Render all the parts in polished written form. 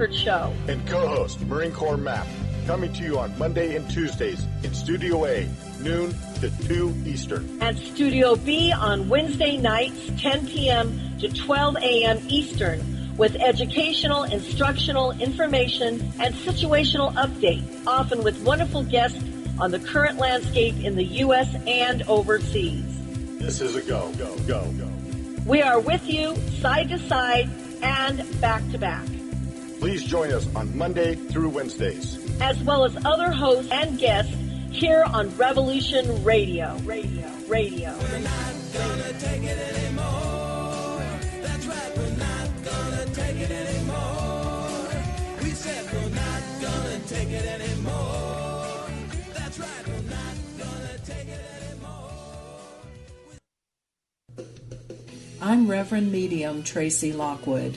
Concord Show. And co-host Marine Corps Map, coming to you on Monday and Tuesdays in Studio A, noon to 2 Eastern. And Studio B on Wednesday nights, 10 p.m. to 12 a.m. Eastern, with educational, instructional, information, and situational updates, often with wonderful guests on the current landscape in the U.S. and overseas. This is a go. We are with you, side to side, and back to back. Please join us on Monday through Wednesdays, as well as other hosts and guests here on Revolution Radio. We're not gonna take it anymore. That's right, we're not gonna take it anymore. We said we're not gonna take it anymore. That's right, we're not gonna take it anymore. I'm Reverend Medium Tracy Lockwood,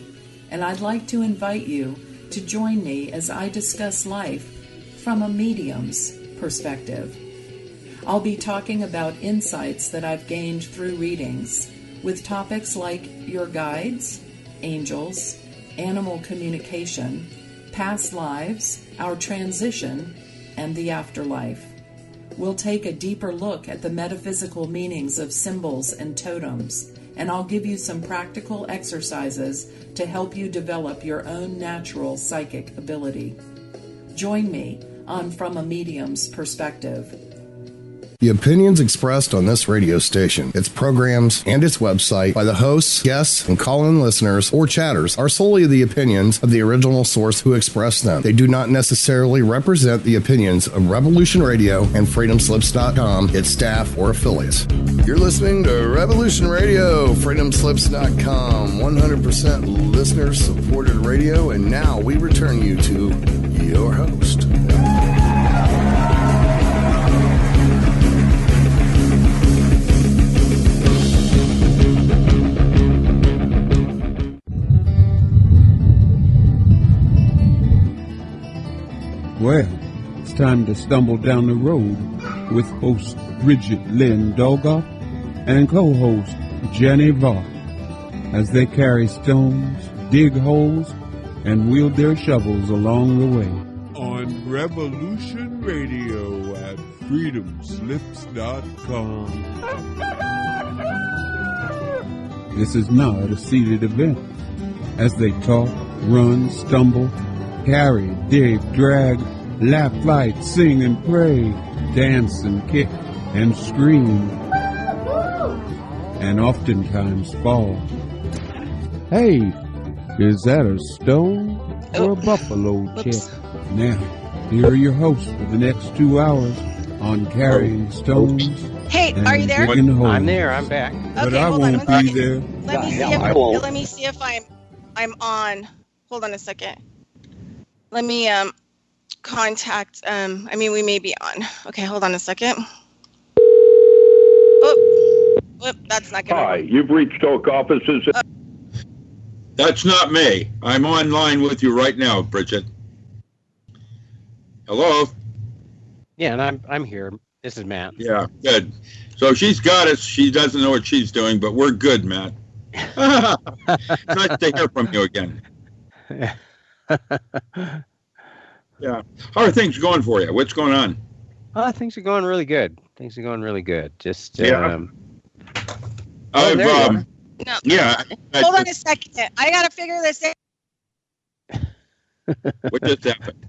and I'd like to invite you to join me as I discuss life from a medium's perspective. I'll be talking about insights that I've gained through readings, with topics like your guides, angels, animal communication, past lives, our transition, and the afterlife. We'll take a deeper look at the metaphysical meanings of symbols and totems, and I'll give you some practical exercises to help you develop your own natural psychic ability. Join me on From a Medium's Perspective. The opinions expressed on this radio station, its programs, and its website by the hosts, guests, and call-in listeners or chatters are solely the opinions of the original source who expressed them. They do not necessarily represent the opinions of Revolution Radio and FreedomSlips.com, its staff, or affiliates. You're listening to Revolution Radio, FreedomSlips.com, 100% listener-supported radio, and now we return you to your host. Well, it's time to stumble down the road with host Bridget Lynn Dolgoff and co-host Jenny Vaught as they carry stones, dig holes, and wield their shovels along the way. On Revolution Radio at freedomslips.com. This is not a seated event. As they talk, run, stumble, carry, dig, drag, laugh, fight, sing and pray, dance and kick and scream, and oftentimes fall. Hey, is that a stone or a buffalo chick? Now, here are your hosts for the next 2 hours on Carrying Stones. Hey, are you there? I'm there. I'm back. But Okay, I hold on won't one be second. there. Let me see if I'm on. Hold on a second. Let me contact. We may be on. Okay, hold on a second. Oh, that's not gonna. Hi, you've reached Oak Offices. That's not me. I'm online with you right now, Bridget. Hello? Yeah, and I'm here. This is Matt. Yeah, good. So she's got us. She doesn't know what she's doing, but we're good, Matt. Nice to hear from you again. Yeah. How are things going for you? What's going on? Things are going really good. Just No. Yeah. Hold on a second. I gotta figure this out. What just happened?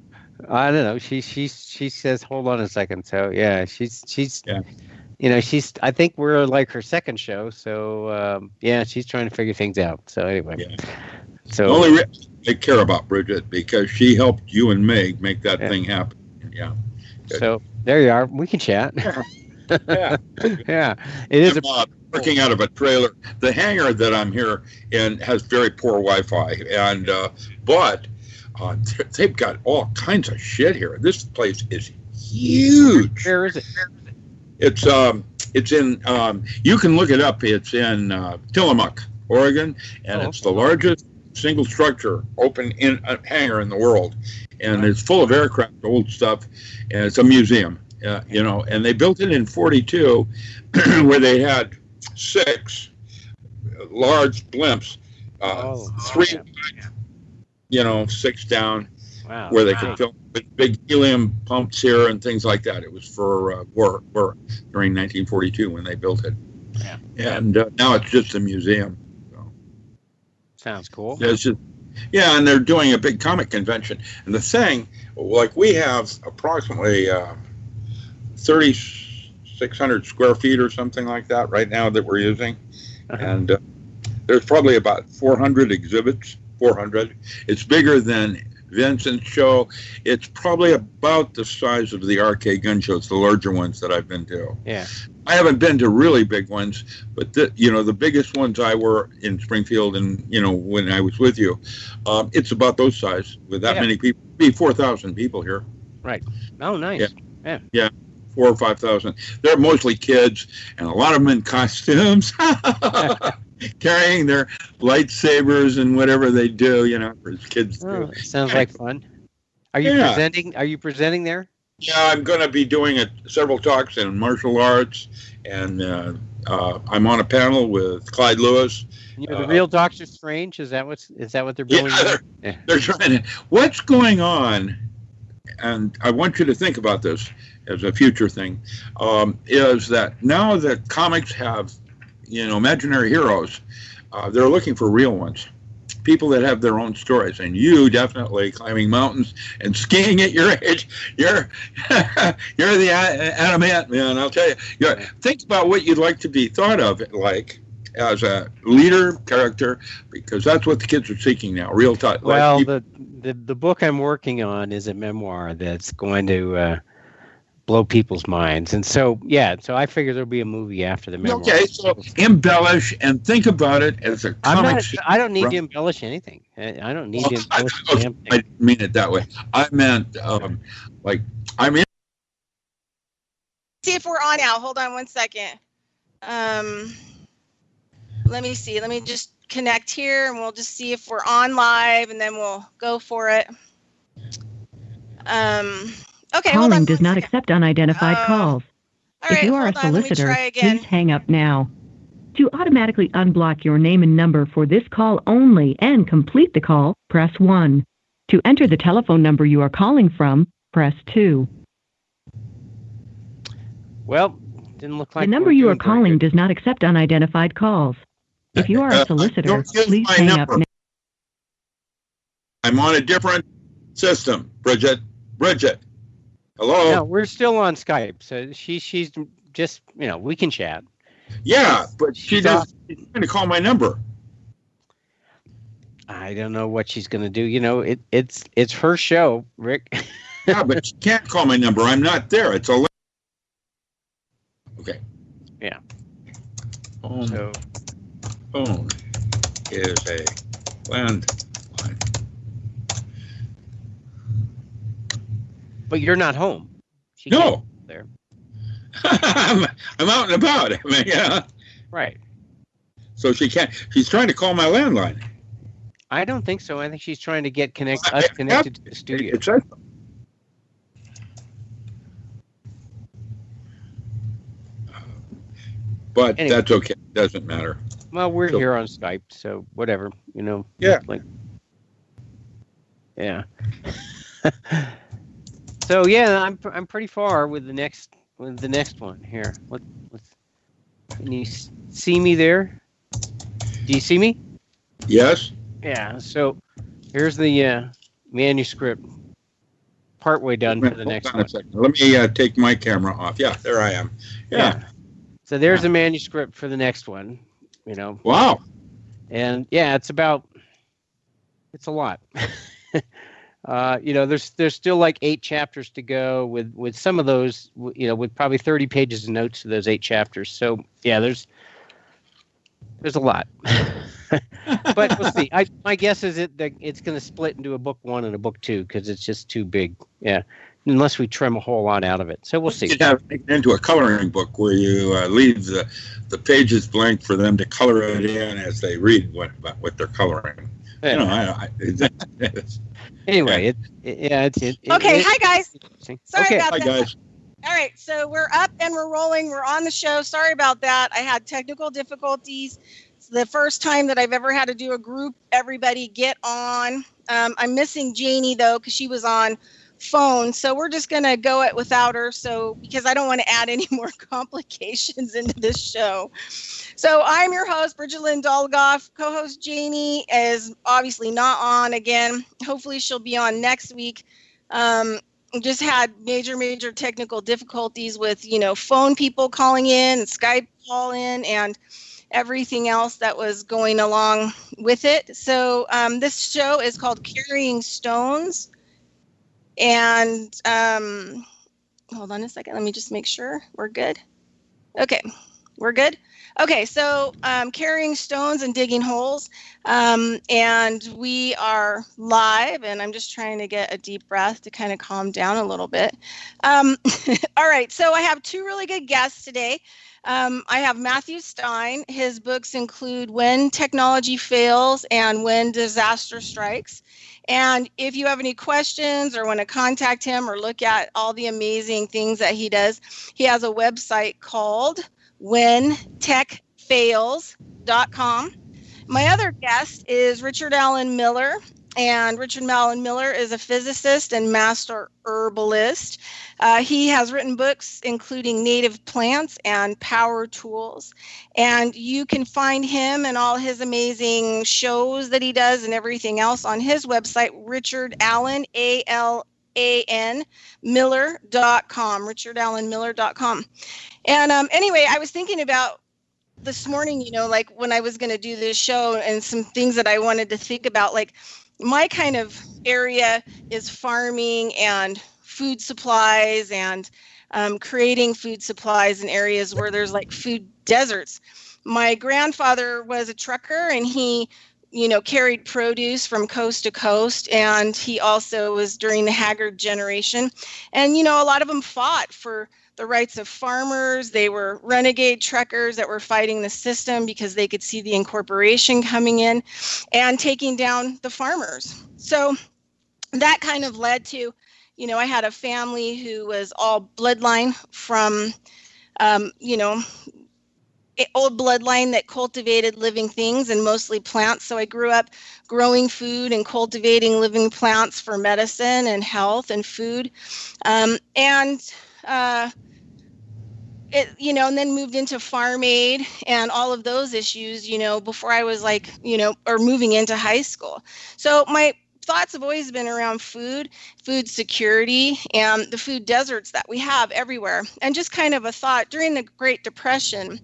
I don't know. She says, hold on a second. So yeah, she's yeah. I think we're like her second show. So yeah, she's trying to figure things out. So anyway, yeah. So the only reason I care about Bridget because she helped you and Meg make that thing happen. Yeah. Good. So there you are. We can chat. Yeah. Yeah. It is working out of a trailer. The hangar that I'm here in has very poor Wi-Fi, and but they've got all kinds of shit here. This place is huge. Where is it? It's in you can look it up. It's in Tillamook, Oregon, and it's the largest single structure open in a hangar in the world, and it's full of aircraft, old stuff, and it's a museum. And they built it in 42, where they had 6 large blimps, 6 down, Wow. where they could film with big helium pumps here and things like that. It was for war during 1942 when they built it. Yeah. And now it's just a museum. So. Sounds cool. It's just, yeah, and they're doing a big comic convention. And the thing, like we have approximately 3,600 square feet or something like that right now that we're using. Uh-huh. And there's probably about 400 exhibits, 400. It's bigger than Vincent's show. It's probably about the size of the arcade gun shows, the larger ones that I've been to. Yeah. I haven't been to really big ones, but the biggest ones I were in Springfield, and when I was with you, it's about those size with that many people. Be 4,000 people here. Right. Oh, nice. Yeah. 4,000 or 5,000. They're mostly kids, and a lot of them in costumes, carrying their lightsabers and whatever they do. For kids. Oh, sounds like fun. Are you presenting? Are you presenting there? Yeah, I'm going to be doing several talks in martial arts, and I'm on a panel with Clyde Lewis. The real Doctor Strange. Is that what they're building? Yeah, they're trying to. What's going on? And I want you to think about this as a future thing. Is that now that comics have, imaginary heroes, they're looking for real ones. People that have their own stories, and you definitely climbing mountains and skiing at your age, you're the adamant man. I'll tell you. Think about what you'd like to be thought of like as a leader character, because that's what the kids are seeking now. Real time. Well, the book I'm working on is a memoir that's going to blow people's minds, and so I figure there'll be a movie after the memoir. Okay, so embellish and think about it as a comic. I don't need to embellish anything. I don't need to embellish anything. I didn't mean it that way. I meant I'm in. See if we're on now. Hold on one second. Let me see. Let me just connect here, and we'll just see if we're on live, and then we'll go for it. Okay, calling does not accept unidentified calls. If you are a solicitor, please hang up now. To automatically unblock your name and number for this call only and complete the call, press 1. To enter the telephone number you are calling from, press 2. Well, didn't look like the number you are calling does not accept unidentified calls. If you are a solicitor, please hang up now. I'm on a different system, Bridget. Hello? No, we're still on Skype, so she's just, we can chat. Yeah, but she's trying to call my number. I don't know what she's going to do. It's her show, Rick. Yeah, but she can't call my number. I'm not there. It's a... Okay. Yeah. Phone is a landline. But you're not home. No. There. I'm out and about. I mean, yeah. Right. So she can't. She's trying to call my landline. I don't think so. I think she's trying to get us connected to the studio. But anyway, that's okay. It doesn't matter. Well, we're here on Skype, so whatever. Yeah. Yeah. So yeah, I'm pretty far with the next one here. Can you see me there? Do you see me? Yes. Yeah. So here's the manuscript, partway done for the next one. Let me take my camera off. Yeah, there I am. Yeah. So there's a manuscript for the next one. Wow. And yeah, it's a lot. There's still like 8 chapters to go with some of those, with probably 30 pages of notes to those 8 chapters. So yeah, there's a lot, but we'll see. My guess is that it's going to split into a book 1 and a book 2 because it's just too big. Yeah. Unless we trim a whole lot out of it. So we'll see. You have it into a coloring book where you leave the pages blank for them to color it in as they read what they're coloring. Yeah. Anyway, okay, hi guys. Sorry about that. Hi guys. All right, so we're up and we're rolling. We're on the show. Sorry about that. I had technical difficulties. It's the first time that I've ever had to do a group. Everybody get on. I'm missing Janie, though, because she was on phone. So we're just going to go it without her. So because I don't want to add any more complications into this show. So I'm your host, Bridget Lynn Dolgoff. Co-host Janie is obviously not on again. Hopefully she'll be on next week. Just had major technical difficulties with, phone people calling in and Skype call in and everything else that was going along with it. So this show is called Carrying Stones. And hold on a second. Let me just make sure we're good. Okay, we're good. Okay, so Carrying Stones and Digging Holes. And we are live, and I'm just trying to get a deep breath to kind of calm down a little bit. All right, so I have two really good guests today. I have Matthew Stien. His books include When Technology Fails and When Disaster Strikes. And if you have any questions or want to contact him or look at all the amazing things that he does, he has a website called WhenTechFails.com. My other guest is Richard Allen Miller. And Richard Allen Miller is a physicist and master herbalist. He has written books including Native Plants and Power Tools. And you can find him and all his amazing shows that he does and everything else on his website, Richard Allen, ALAN, Miller.com, richardallenmiller.com. And anyway, I was thinking about this morning, like when I was going to do this show and some things that I wanted to think about, like, my kind of area is farming and food supplies and creating food supplies in areas where there's like food deserts. My grandfather was a trucker and he, carried produce from coast to coast. And he also was during the Haggard generation. And, a lot of them fought for the rights of farmers. They were renegade truckers that were fighting the system because they could see the incorporation coming in and taking down the farmers. So that kind of led to, I had a family who was all bloodline from, old bloodline that cultivated living things and mostly plants. So I grew up growing food and cultivating living plants for medicine and health and food. And then moved into farm aid and all of those issues, before I was like, or moving into high school. So my thoughts have always been around food security, and the food deserts that we have everywhere. And just kind of a thought, during the Great Depression,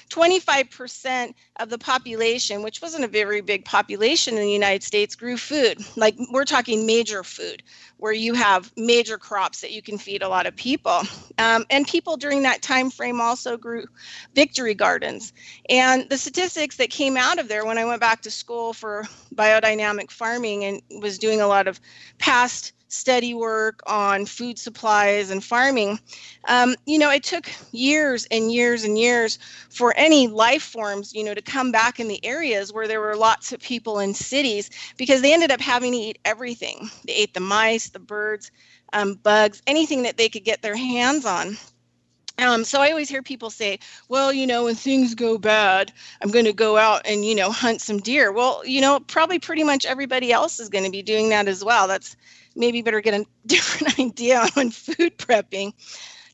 25% of the population, which wasn't a very big population in the United States, grew food. Like, we're talking major food, where you have major crops that you can feed a lot of people. And people during that time frame also grew victory gardens. And the statistics that came out of there when I went back to school for biodynamic farming and was doing a lot of past study work on food supplies and farming, it took years and years and years for any life forms, to come back in the areas where there were lots of people in cities, because they ended up having to eat everything. They ate the mice, the birds, bugs, anything that they could get their hands on. So I always hear people say, well, when things go bad, I'm going to go out and, hunt some deer. Well, probably pretty much everybody else is going to be doing that as well. That's maybe better get a different idea on food prepping.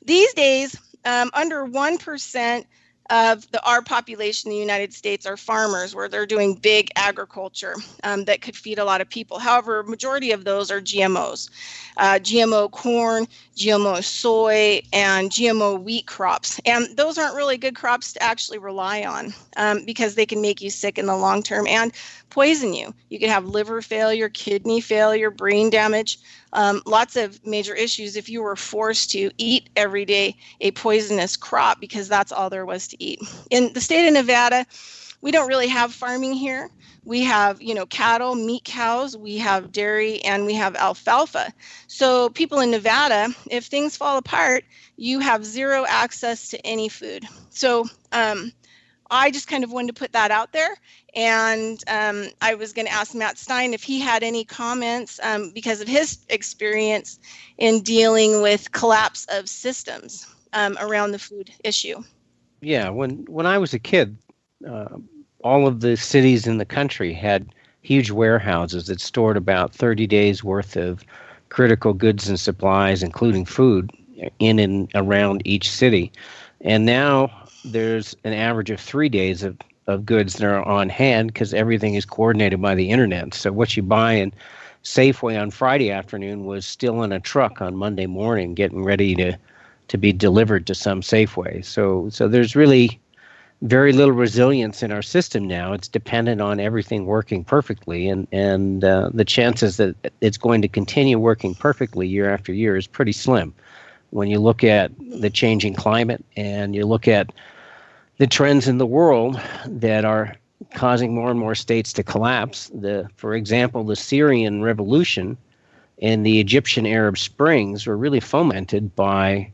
These days, under 1% of our population in the United States are farmers, where they're doing big agriculture that could feed a lot of people. However, majority of those are GMOs, GMO corn, GMO soy, and GMO wheat crops. And those aren't really good crops to actually rely on because they can make you sick in the long term and poison you. You could have liver failure, kidney failure, brain damage, lots of major issues if you were forced to eat every day a poisonous crop, because that's all there was to eat. In the state of Nevada, we don't really have farming here. We have, cattle, meat cows, we have dairy, and we have alfalfa. So people in Nevada, if things fall apart, you have zero access to any food. So I just kind of wanted to put that out there. And I was going to ask Matt Stien if he had any comments because of his experience in dealing with collapse of systems around the food issue. Yeah, when I was a kid, all of the cities in the country had huge warehouses that stored about 30 days worth of critical goods and supplies, including food, in and around each city. And now there's an average of 3 days of goods that are on hand because everything is coordinated by the internet. So what you buy in Safeway on Friday afternoon was still in a truck on Monday morning getting ready to be delivered to some Safeway. So there's really very little resilience in our system now. It's dependent on everything working perfectly, and the chances that it's going to continue working perfectly year after year is pretty slim. When you look at the changing climate and you look at the trends in the world that are causing more and more states to collapse, for example, the Syrian revolution and the Egyptian Arab Springs were really fomented by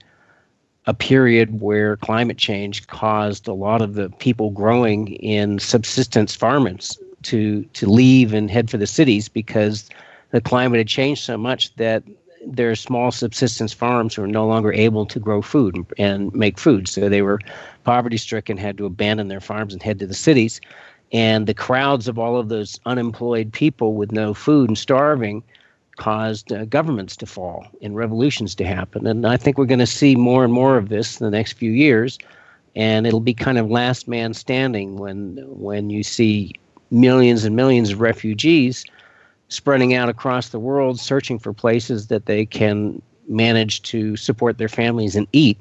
a period where climate change caused a lot of the people growing in subsistence farms to leave and head for the cities because the climate had changed so much that their small subsistence farms were no longer able to grow food and make food. So they were poverty-stricken, had to abandon their farms and head to the cities. And the crowds of all of those unemployed people with no food and starving caused governments to fall and revolutions to happen. And I think we're going to see more and more of this in the next few years. And it'll be kind of last man standing when you see millions and millions of refugees spreading out across the world, searching for places that they can manage to support their families and eat.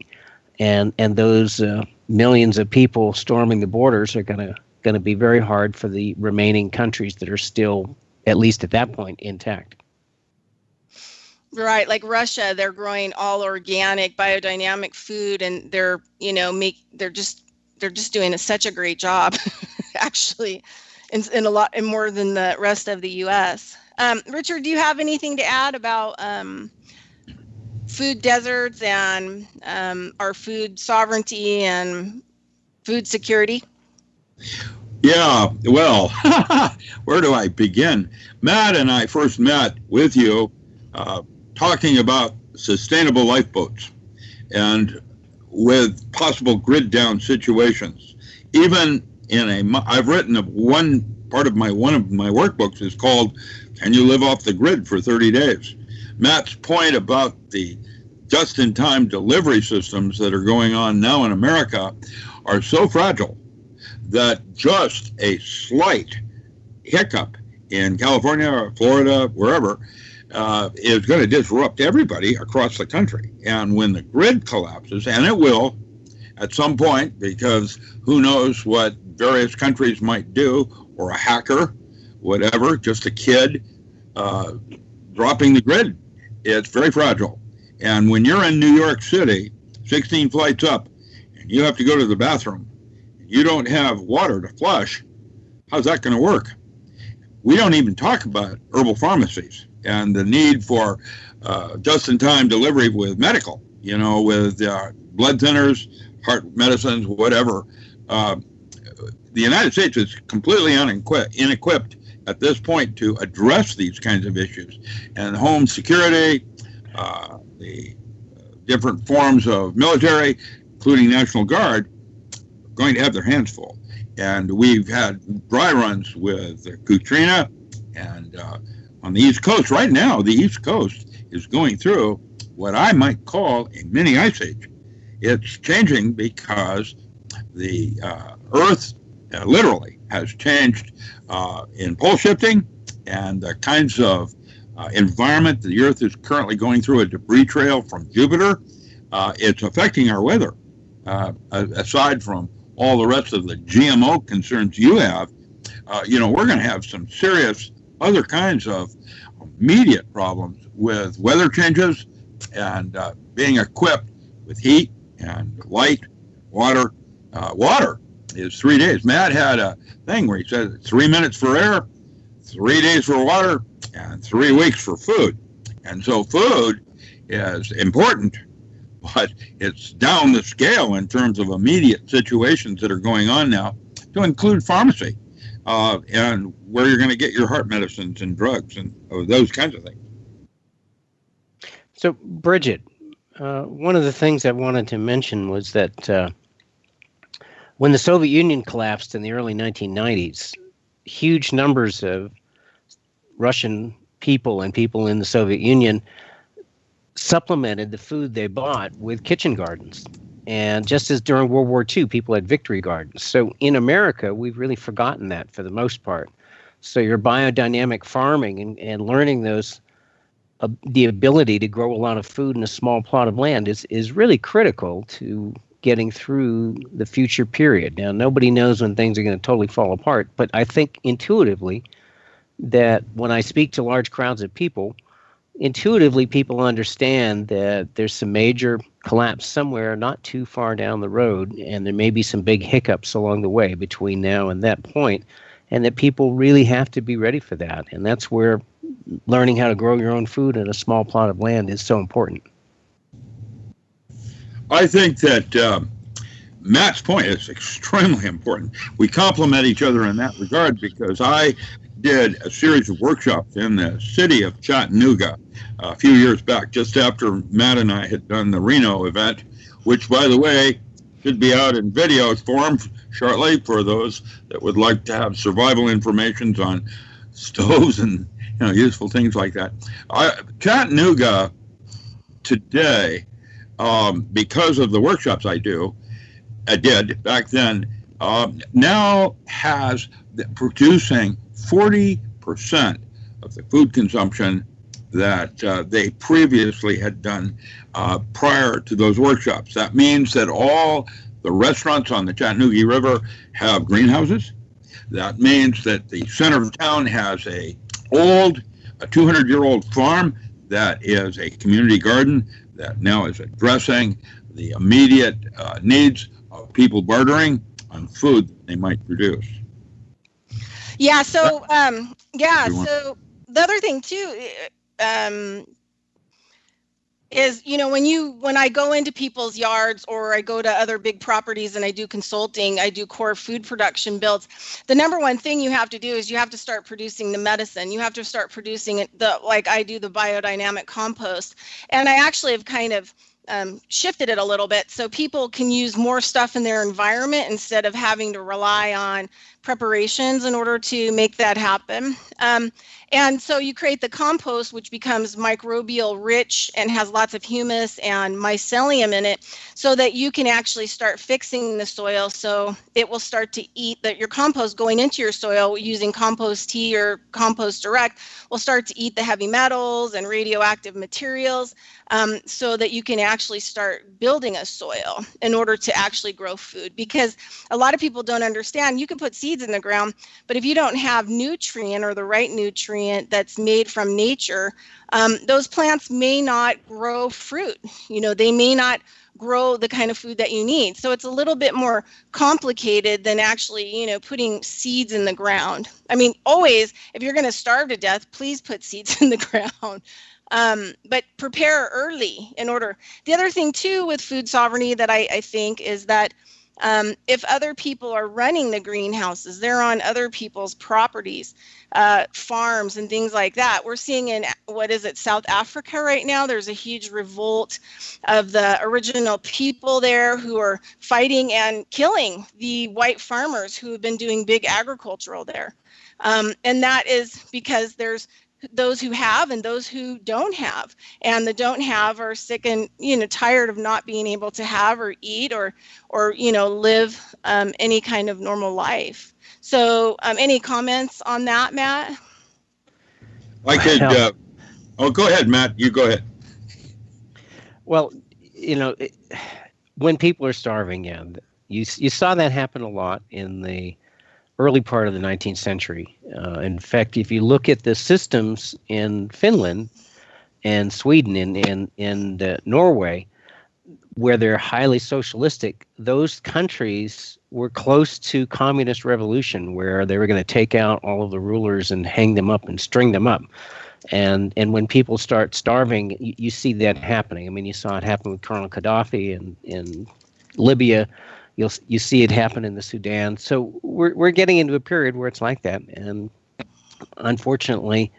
And those millions of people storming the borders are going to be very hard for the remaining countries that are still, at least at that point, intact. Right, like Russia, they're growing all organic, biodynamic food, and they're just doing such a great job, actually, in a lot and more than the rest of the U.S. Richard, do you have anything to add about food deserts and our food sovereignty and food security? Yeah, well, where do I begin? Matt and I first met with you talking about sustainable lifeboats and with possible grid down situations. Even I've written one of my workbooks is called "Can You Live Off the Grid for 30 Days?" Matt's point about the just-in-time delivery systems that are going on now in America are so fragile that just a slight hiccup in California or Florida, wherever, is going to disrupt everybody across the country. And when the grid collapses, and it will at some point, because who knows what various countries might do, or a hacker, whatever, just a kid dropping the grid, it's very fragile. And when you're in New York City, 16 flights up, and you have to go to the bathroom, you don't have water to flush, how's that going to work? We don't even talk about herbal pharmacies and the need for just-in-time delivery with medical, with blood thinners, heart medicines, whatever. The United States is completely inequipped at this point to address these kinds of issues. And home security, the different forms of military, including National Guard, are going to have their hands full. And we've had dry runs with Katrina, and on the East Coast right now, the East Coast is going through what I might call a mini ice age. It's changing because the Earth literally has changed in pole shifting and the kinds of environment the Earth is currently going through, a debris trail from Jupiter. It's affecting our weather. Aside from all the rest of the GMO concerns you have, we're going to have some serious other kinds of immediate problems with weather changes and being equipped with heat and light, water. Water is 3 days. Matt had a thing where he said 3 minutes for air, 3 days for water, and 3 weeks for food. And so food is important, but it's down the scale in terms of immediate situations that are going on now, to include pharmacy and where you're going to get your heart medicines and drugs and those kinds of things. So, Bridget, one of the things I wanted to mention was that when the Soviet Union collapsed in the early 1990s, huge numbers of Russian people and people in the Soviet Union supplemented the food they bought with kitchen gardens. And just as during World War II, people had victory gardens. So in America, we've really forgotten that for the most part. So your biodynamic farming and learning those, the ability to grow a lot of food in a small plot of land is really critical to getting through the future period. Now, nobody knows when things are going to totally fall apart, but I think intuitively that when I speak to large crowds of people, intuitively people understand that there's some major collapse somewhere not too far down the road, and there may be some big hiccups along the way between now and that point, and that people really have to be ready for that. And that's where learning how to grow your own food in a small plot of land is so important. I think that Matt's point is extremely important. We complement each other in that regard, because I did a series of workshops in the city of Chattanooga a few years back, just after Matt and I had done the Reno event, which, by the way, should be out in video form shortly for those that would like to have survival information on stoves and useful things like that. Chattanooga today, because of the workshops I did back then, now has producing 40% of the food consumption that they previously had done prior to those workshops. That means that all the restaurants on the Chattanooga River have greenhouses. That means that the center of town has a 200-year-old farm that is a community garden that now is addressing the immediate needs of people bartering on food they might produce. Yeah. So, so the other thing too is, when I go into people's yards or I go to other big properties and I do consulting, I do core food production builds. The number one thing you have to do is you have to start producing the medicine. You have to start producing like I do the biodynamic compost. And I actually have kind of shifted it a little bit so people can use more stuff in their environment instead of having to rely on preparations in order to make that happen. And so you create the compost, which becomes microbial rich and has lots of humus and mycelium in it, so that you can actually start fixing the soil. So it will start to eat that your compost going into your soil using compost tea or compost direct will start to eat the heavy metals and radioactive materials, so that you can actually start building a soil in order to actually grow food. Because a lot of people don't understand, you can put seeds in the ground, but if you don't have nutrient or the right nutrient that's made from nature, those plants may not grow fruit. They may not grow the kind of food that you need. So it's a little bit more complicated than actually, putting seeds in the ground. I mean, always, if you're going to starve to death, please put seeds in the ground. But prepare early in order. The other thing too with food sovereignty that I think is that if other people are running the greenhouses, they're on other people's properties, farms and things like that. We're seeing in, South Africa right now, there's a huge revolt of the original people there who are fighting and killing the white farmers who have been doing big agricultural there. And that is because there's those who have and those who don't have, and the don't have are sick and tired of not being able to have or eat or live any kind of normal life. So any comments on that, Matt? I could go ahead, Matt, you go ahead. Well, when people are starving, you saw that happen a lot in the early part of the 19th century. In fact, if you look at the systems in Finland and Sweden and Norway, where they're highly socialistic, those countries were close to communist revolution, where they were going to take out all of the rulers and hang them up and string them up. And when people start starving, you see that happening. I mean, you saw it happen with Colonel Gaddafi in Libya. You see it happen in the Sudan. So we're getting into a period where it's like that, and unfortunately,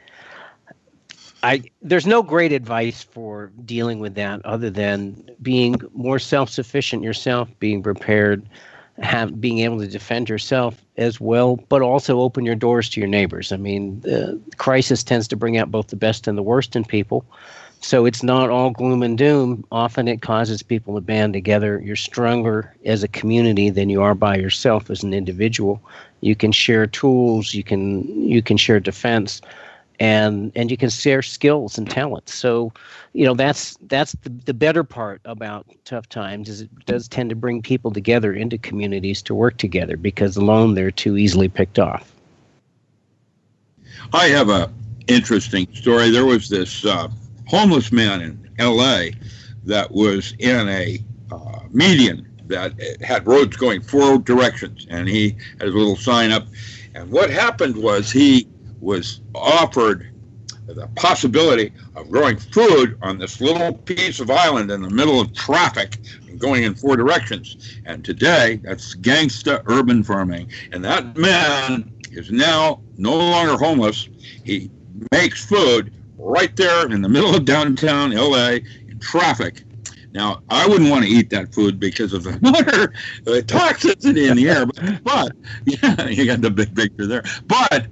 there's no great advice for dealing with that other than being more self-sufficient yourself, being prepared, being able to defend yourself as well, but also open your doors to your neighbors. I mean, crisis tends to bring out both the best and the worst in people. So it's not all gloom and doom. Often it causes people to band together. You're stronger as a community than you are by yourself as an individual. You can share tools. You can share defense, and you can share skills and talents. So, that's the better part about tough times, is it does tend to bring people together into communities to work together, because alone they're too easily picked off. I have a interesting story. There was this homeless man in L.A. that was in a median that had roads going 4 directions, and he had a little sign up. And what happened was he was offered the possibility of growing food on this little piece of island in the middle of traffic and going in 4 directions. And today, that's gangsta urban farming. And that man is now no longer homeless. He makes food right there in the middle of downtown LA in traffic. Now, I wouldn't want to eat that food because of the water, the toxicity in the air, but yeah, you got the big picture there. But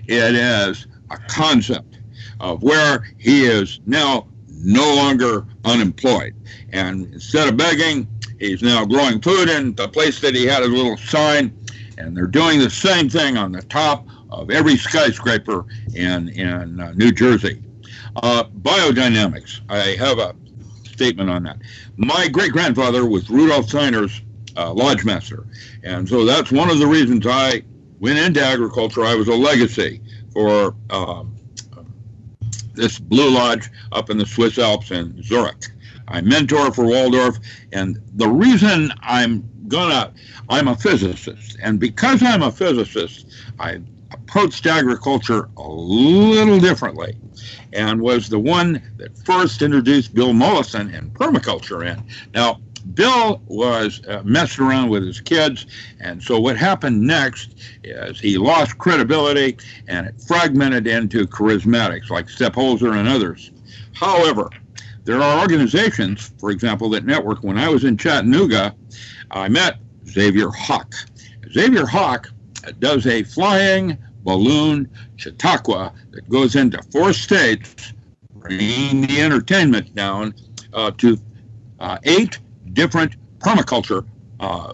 it is a concept of where he is now no longer unemployed. And instead of begging, he's now growing food in the place that he had a little sign, and they're doing the same thing on the top of every skyscraper in New Jersey. Biodynamics. I have a statement on that. My great-grandfather was Rudolf Steiner's lodge master, and so that's one of the reasons I went into agriculture. I was a legacy for this Blue Lodge up in the Swiss Alps in Zurich. I mentor for Waldorf, and the reason I'm a physicist, and because I'm a physicist, I approached agriculture a little differently, and was the one that first introduced Bill Mollison and permaculture in. Now, Bill was messing around with his kids, and so what happened next is he lost credibility, and it fragmented into charismatics like Sepp Holzer and others. However, there are organizations, for example, that network. When I was in Chattanooga, I met Xavier Hawk. Xavier Hawk does a flying balloon Chautauqua that goes into 4 states, bringing the entertainment down to 8 different permaculture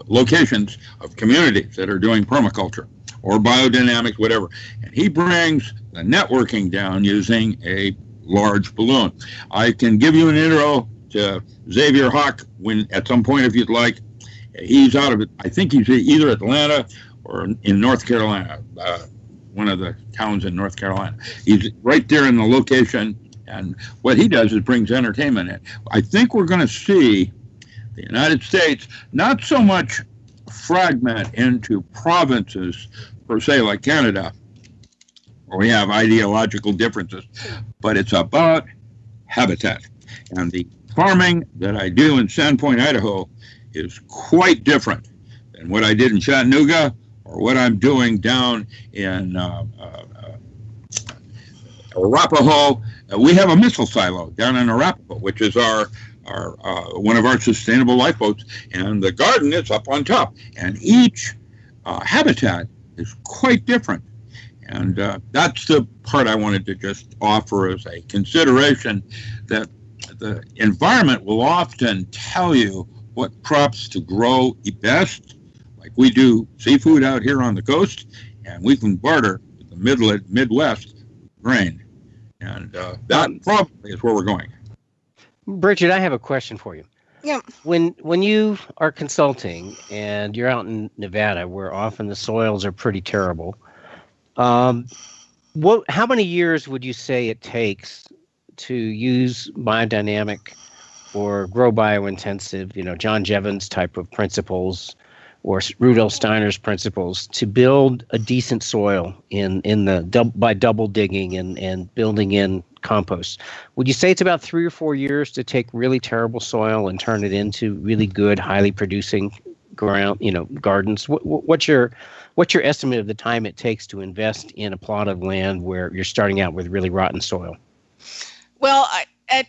locations of communities that are doing permaculture or biodynamics, whatever. And he brings the networking down using a large balloon. I can give you an intro to Xavier Hawk at some point if you'd like. He's out of it. I think he's either Atlanta or in North Carolina, one of the towns in North Carolina. He's right there in the location, and what he does is brings entertainment in. I think we're going to see the United States not so much fragment into provinces per se like Canada, where we have ideological differences, but it's about habitat. And the farming that I do in Sandpoint, Idaho is quite different than what I did in Chattanooga or what I'm doing down in Arapahoe. We have a missile silo down in Arapahoe, which is our one of our sustainable lifeboats, and the garden is up on top. And each habitat is quite different. And that's the part I wanted to just offer as a consideration, that the environment will often tell you what crops to grow best. Like we do seafood out here on the coast, and we can barter with the Midwest grain. And that probably is where we're going. Bridget, I have a question for you. Yeah. When you are consulting and you're out in Nevada, where often the soils are pretty terrible, how many years would you say it takes to use biodynamic or grow biointensive, John Jevons type of principles or Rudolf Steiner's principles to build a decent soil by double digging and building in compost? Would you say it's about 3 or 4 years to take really terrible soil and turn it into really good, highly producing ground, gardens? What's your estimate of the time it takes to invest in a plot of land where you're starting out with really rotten soil? Well,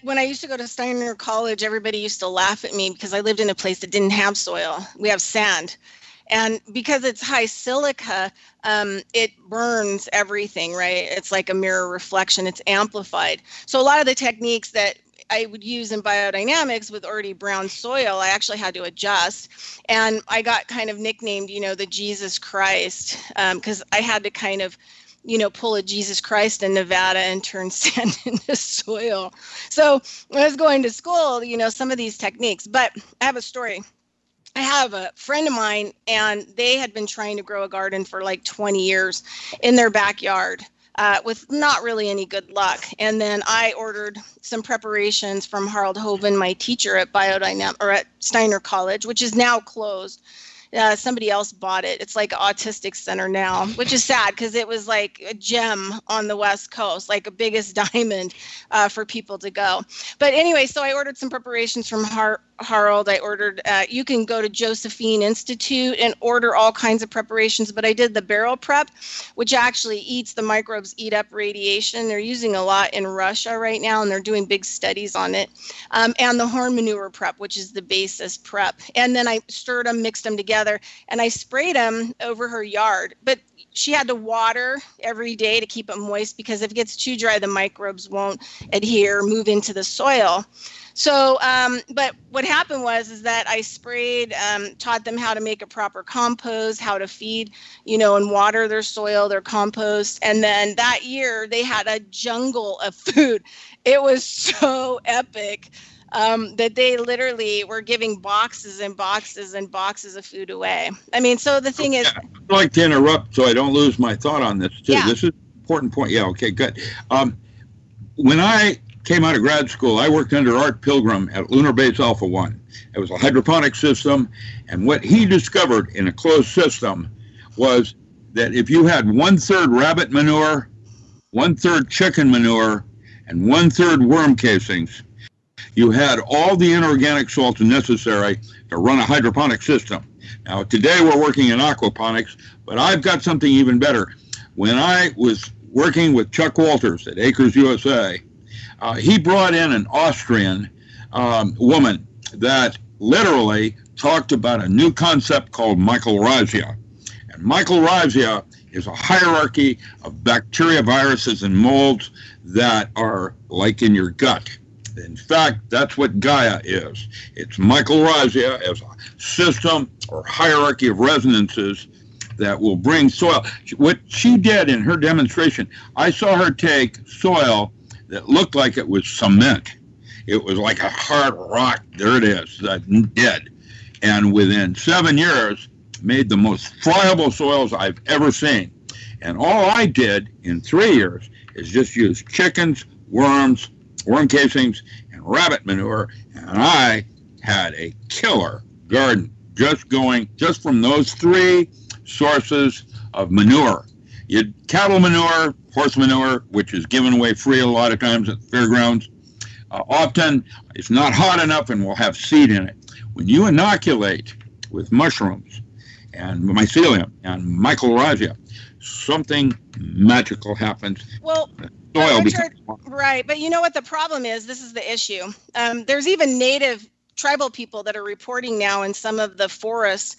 when I used to go to Steiner College, everybody used to laugh at me because I lived in a place that didn't have soil. We have sand. And because it's high silica, it burns everything, right? It's like a mirror reflection. It's amplified. So a lot of the techniques that I would use in biodynamics with already brown soil, I actually had to adjust. And I got kind of nicknamed, the Jesus Christ, because I had to kind of, pull a Jesus Christ in Nevada and turn sand into soil. So when I was going to school, some of these techniques, but I have a story. I have a friend of mine, and they had been trying to grow a garden for like 20 years in their backyard. With not really any good luck. And then I ordered some preparations from Harold Hoven, my teacher at at Steiner College, which is now closed. Somebody else bought it. It's like an autistic center now, which is sad because it was like a gem on the West Coast, like a biggest diamond for people to go. But anyway, so I ordered some preparations from Harold. I ordered, you can go to Josephine Institute and order all kinds of preparations, but I did the barrel prep, which actually the microbes eat up radiation. They're using a lot in Russia right now, and they're doing big studies on it. And the horn manure prep, which is the basis prep. And then I stirred them, mixed them together, and I sprayed them over her yard. But she had to water every day to keep it moist, because if it gets too dry, the microbes won't adhere, move into the soil. So, but what happened is that I sprayed, taught them how to make a proper compost, how to feed, and water their soil, their compost. And then that year they had a jungle of food. It was so epic that they literally were giving boxes and boxes and boxes of food away. I mean, so the thing is, I'd like to interrupt so I don't lose my thought on this too. Yeah. This is an important point. Yeah. Okay, good. When I came out of grad school, I worked under Art Pilgrim at Lunar Base Alpha 1. It was a hydroponic system, and what he discovered in a closed system was that if you had 1/3 rabbit manure, 1/3 chicken manure, and 1/3 worm casings, you had all the inorganic salts necessary to run a hydroponic system. Now, today we're working in aquaponics, but I've got something even better. When I was working with Chuck Walters at Acres USA, he brought in an Austrian woman that literally talked about a new concept called mycorrhizae. And mycorrhizae is a hierarchy of bacteria, viruses, and molds that are like in your gut. In fact, that's what Gaia is. It's mycorrhizae as a system or hierarchy of resonances that will bring soil. What she did in her demonstration, I saw her take soil that looked like it was cement. It was like a hard rock. There it is, dead. And within 7 years, made the most friable soils I've ever seen. And all I did in 3 years is just use chickens, worms, worm casings, and rabbit manure, and I had a killer garden just from those 3 sources of manure. You had cattle manure, horse manure, which is given away free a lot of times at fairgrounds. Often it's not hot enough and will have seed in it. When you inoculate with mushrooms and mycelium and mycorrhizae, something magical happens. Well, soil Richard, right, but you know what the problem is? This is the issue. There's even native tribal people that are reporting now in some of the forests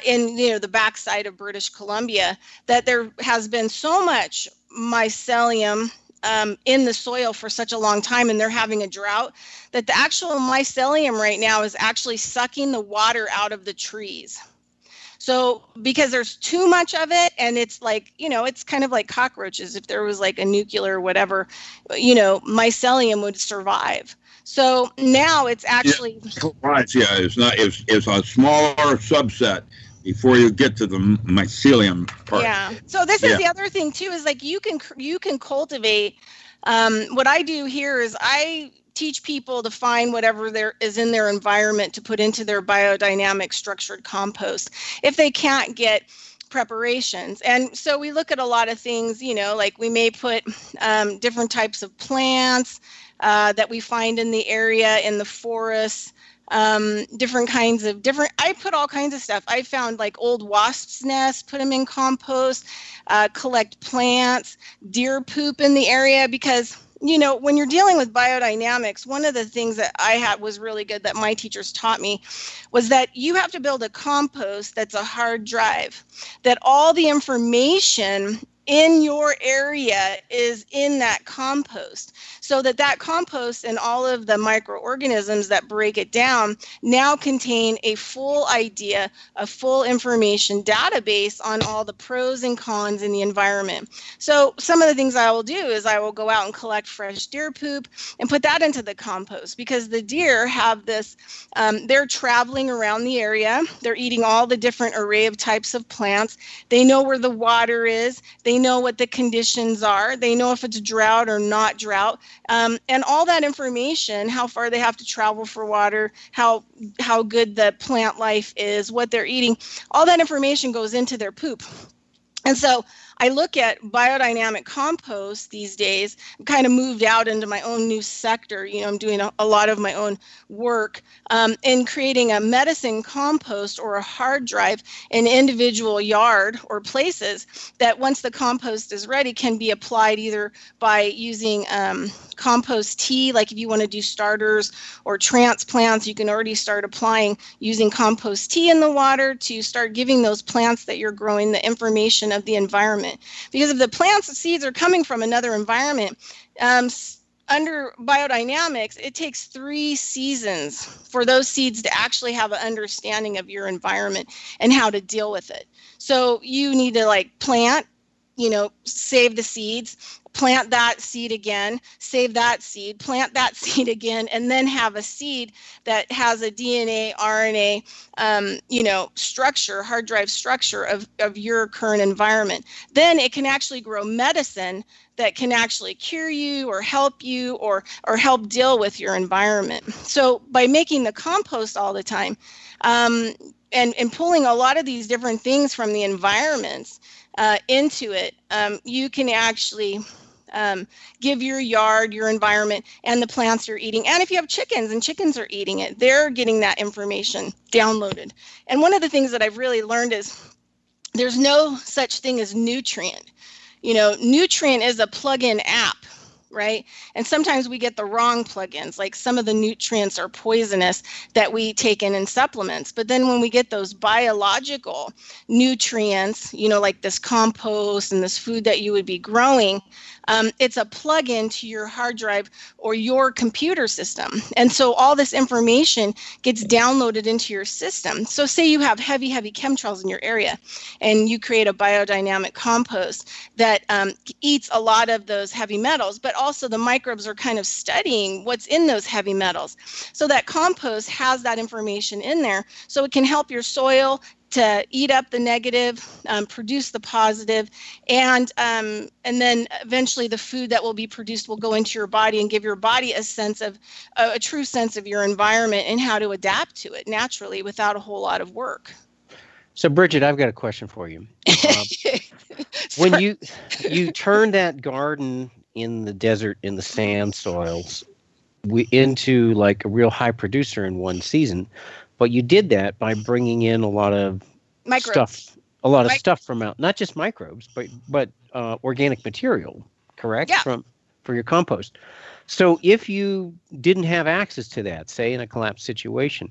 in the backside of British Columbia that there has been so much mycelium in the soil for such a long time, and they're having a drought, that the actual mycelium right now is actually sucking the water out of the trees. So because there's too much of it, and it's like, it's kind of like cockroaches. If there was like a nuclear whatever, mycelium would survive. So now it's actually is a smaller subset before you get to the mycelium part. Yeah. So this is the other thing too, is like you can cultivate. What I do here is I teach people to find whatever there is in their environment to put into their biodynamic structured compost if they can't get preparations. And so we look at a lot of things, like we may put different types of plants that we find in the area, in the forest, I put all kinds of stuff. I found like old wasps' nests, put them in compost, collect plants, deer poop in the area, because when you're dealing with biodynamics, one of the things that I had was really good that my teachers taught me was that you have to build a compost that's a hard drive, that all the information in your area is in that compost, so that compost and all of the microorganisms that break it down now contain a full idea, a full information database on all the pros and cons in the environment. So some of the things I will do is I will go out and collect fresh deer poop and put that into the compost, because the deer have this, they're traveling around the area, they're eating all the different array of types of plants, they know where the water is, they know what the conditions are, they know if it's drought or not drought, and all that information, how far they have to travel for water, how good the plant life is, what they're eating, all that information goes into their poop. And so I look at biodynamic compost these days. I'm kind of moved out into my own new sector. I'm doing a lot of my own work in creating a medicine compost or a hard drive in individual yard or places that once the compost is ready can be applied either by using compost tea, like if you want to do starters or transplants, you can already start applying using compost tea in the water to start giving those plants that you're growing the information of the environment. Because if the plants and seeds are coming from another environment, under biodynamics, it takes 3 seasons for those seeds to actually have an understanding of your environment and how to deal with it. So you need to plant, save the seeds, plant that seed again, save that seed, plant that seed again, and then have a seed that has a DNA, RNA, structure, hard drive structure of your current environment. Then it can actually grow medicine that can actually cure you or help you or help deal with your environment. So by making the compost all the time and pulling a lot of these different things from the environments into it, you can actually give your yard, your environment, and the plants you're eating. And if you have chickens and chickens are eating it, they're getting that information downloaded. And one of the things that I've really learned is there's no such thing as nutrient. Nutrient is a plug-in app, right? And sometimes we get the wrong plugins, like some of the nutrients are poisonous that we take in supplements. But then when we get those biological nutrients, like this compost and this food that you would be growing, it's a plug-in to your hard drive or your computer system. And so all this information gets downloaded into your system. So say you have heavy chemtrails in your area and you create a biodynamic compost that eats a lot of those heavy metals, but also the microbes are kind of studying what's in those heavy metals. So that compost has that information in there so it can help your soil to eat up the negative, produce the positive, and then eventually the food that will be produced will go into your body and give your body a true sense of your environment and how to adapt to it naturally without a whole lot of work. So Bridget, I've got a question for you. When you turn that garden in the desert, in the sand soils, into like a real high producer in one season, but you did that by bringing in a lot of stuff from out, not just microbes, but organic material, correct? Yeah. For your compost. So if you didn't have access to that, say in a collapse situation,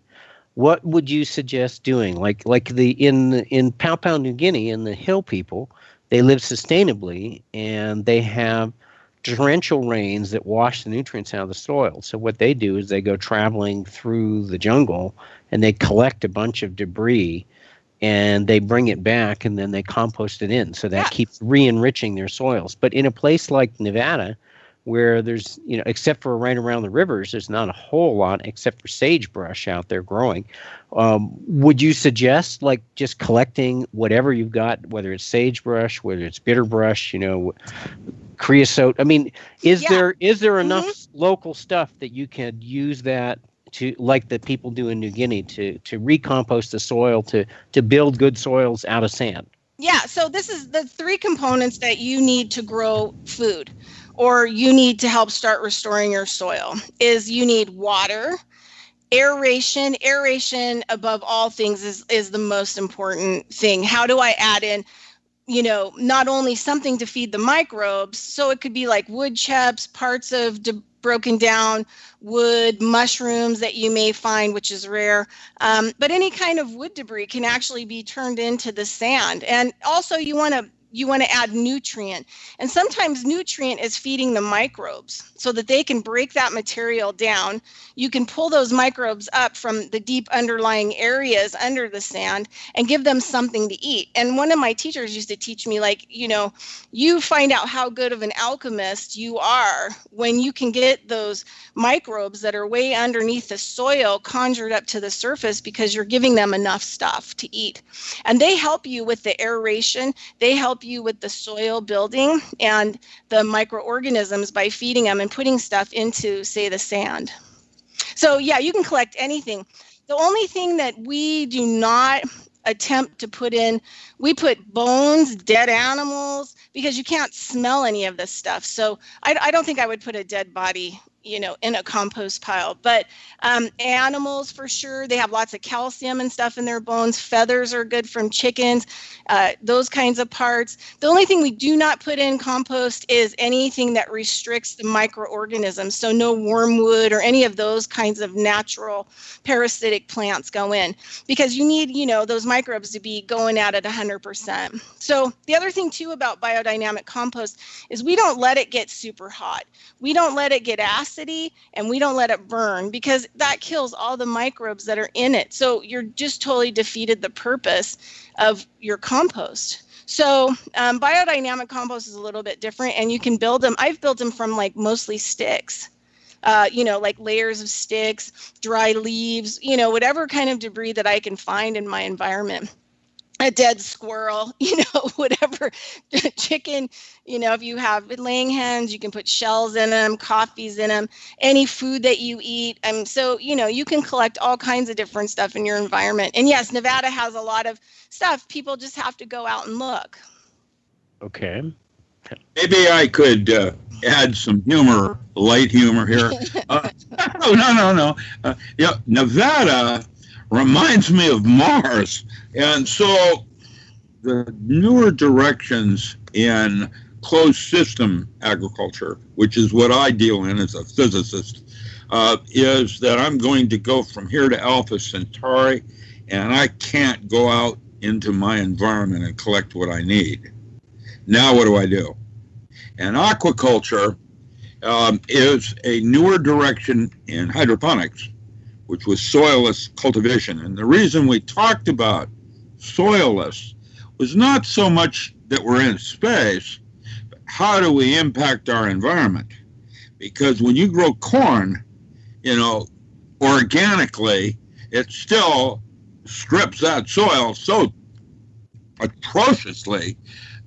what would you suggest doing? Like in Papua New Guinea, in the hill people, they live sustainably and they have torrential rains that wash the nutrients out of the soil. So what they do is they go traveling through the jungle and they collect a bunch of debris and they bring it back and then they compost it in. So that keeps re-enriching their soils. But in a place like Nevada, where there's, except for right around the rivers, there's not a whole lot except for sagebrush out there growing. Would you suggest just collecting whatever you've got, whether it's sagebrush, whether it's bitterbrush, creosote? I mean, is there enough local stuff that you could use that to, like the people do in New Guinea, to recompost the soil, to build good soils out of sand? Yeah, so this is the 3 components that you need to grow food, or you need to help start restoring your soil. Is you need water, aeration. Aeration above all things is the most important thing. How do I add in not only something to feed the microbes, so it could be like wood chips, parts of broken down wood, mushrooms that you may find, which is rare. But any kind of wood debris can actually be turned into the sand. And also you want to add nutrient. And sometimes nutrient is feeding the microbes so that they can break that material down. You can pull those microbes up from the deep underlying areas under the sand and give them something to eat. And one of my teachers used to teach me, like, you find out how good of an alchemist you are when you can get those microbes that are way underneath the soil conjured up to the surface because you're giving them enough stuff to eat. And they help you with the aeration. They help you with the soil building and the microorganisms by feeding them and putting stuff into, say, the sand. So yeah, you can collect anything. The only thing that we do not attempt to put in, we put bones, dead animals, because you can't smell any of this stuff. So I don't think I would put a dead body, in a compost pile. But animals, for sure, they have lots of calcium and stuff in their bones. Feathers are good from chickens, those kinds of parts. The only thing we do not put in compost is anything that restricts the microorganisms. So no wormwood or any of those kinds of natural parasitic plants go in, because you need, those microbes to be going at it 100%. So the other thing too about biodynamic compost is we don't let it get super hot. We don't let it get acidy, and we don't let it burn, because that kills all the microbes that are in it. So you're just totally defeated the purpose of your compost. So biodynamic compost is a little bit different, and you can build them. I've built them from mostly sticks, like layers of sticks, dry leaves, whatever kind of debris that I can find in my environment. A dead squirrel, whatever, chicken, if you have laying hens, you can put shells in them, coffees in them, any food that you eat. So, you can collect all kinds of different stuff in your environment. And yes, Nevada has a lot of stuff. People just have to go out and look. Okay. Maybe I could add some humor, light humor here. No. Nevada reminds me of Mars. And so the newer directions in closed system agriculture, which is what I deal in as a physicist, is that I'm going to go from here to Alpha Centauri, and I can't go out into my environment and collect what I need. Now what do? And aquaculture is a newer direction in hydroponics, which was soilless cultivation. And the reason we talked about soilless was not so much that we're in space, but how do we impact our environment? Because when you grow corn, organically, it still strips that soil so atrociously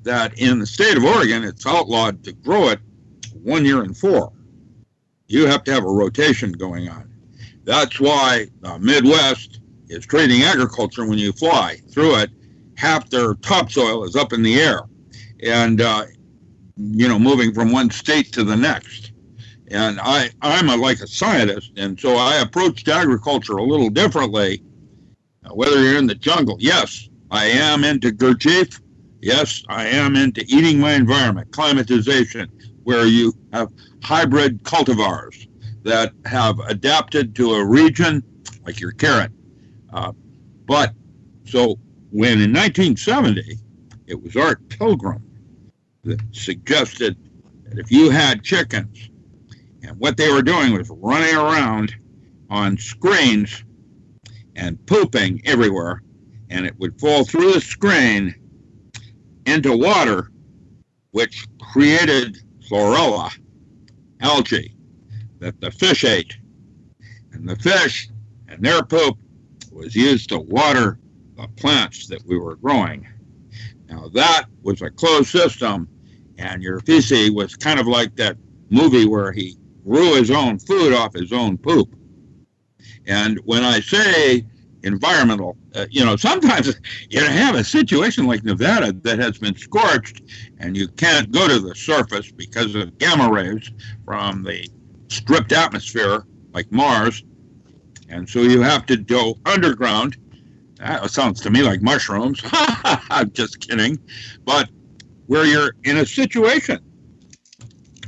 that in the state of Oregon, it's outlawed to grow it 1 year in 4. You have to have a rotation going on. That's why the Midwest is treating agriculture, when you fly through it, half their topsoil is up in the air and, moving from one state to the next. And I'm like a scientist, and so I approached agriculture a little differently. Whether you're in the jungle, yes, I am into Gurdjieff. Yes, I am into eating my environment, climatization, where you have hybrid cultivars that have adapted to a region like your carrot. But so when in 1970, it was Art Pilgrim that suggested that if you had chickens, and what they were doing was running around on screens and pooping everywhere, and it would fall through the screen into water, which created chlorella, algae, that the fish ate. And the fish and their poop was used to water the plants that we were growing. Now that was a closed system, and your feces was kind of like that movie where he grew his own food off his own poop. And when I say environmental, sometimes you have a situation like Nevada that has been scorched and you can't go to the surface because of gamma rays from the stripped atmosphere like Mars. And so you have to go underground That sounds to me like mushrooms. I'm just kidding. But where you're in a situation.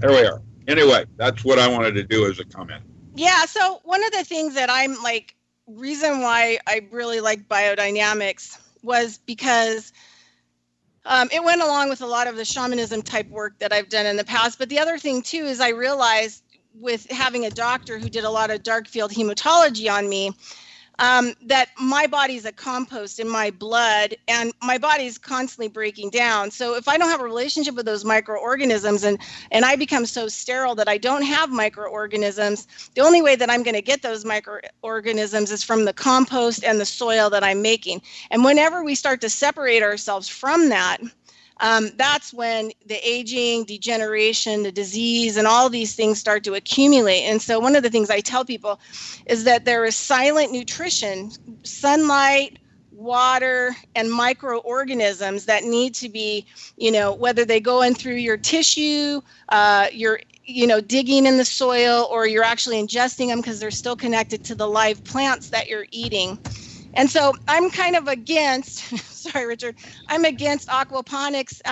There we are. Anyway, that's what I wanted to do as a comment. Yeah, so one of the things that I'm like, reason why I really like biodynamics was because it went along with a lot of the shamanism type work that I've done in the past. But the other thing, too, is I realized with having a doctor who did a lot of dark field hematology on me, that my body's a compost in my blood, and my body's constantly breaking down. So if I don't have a relationship with those microorganisms and I become so sterile that I don't have microorganisms, the only way that I'm going to get those microorganisms is from the compost and the soil that I'm making. And whenever we start to separate ourselves from that, that's when the aging, degeneration, the disease, and all these things start to accumulate. And so one of the things I tell people is that there is silent nutrition, sunlight, water, and microorganisms that need to be, whether they go in through your tissue, you're digging in the soil, or you're actually ingesting them because they're still connected to the live plants that you're eating. And so I'm kind of against, sorry, Richard, I'm against aquaponics.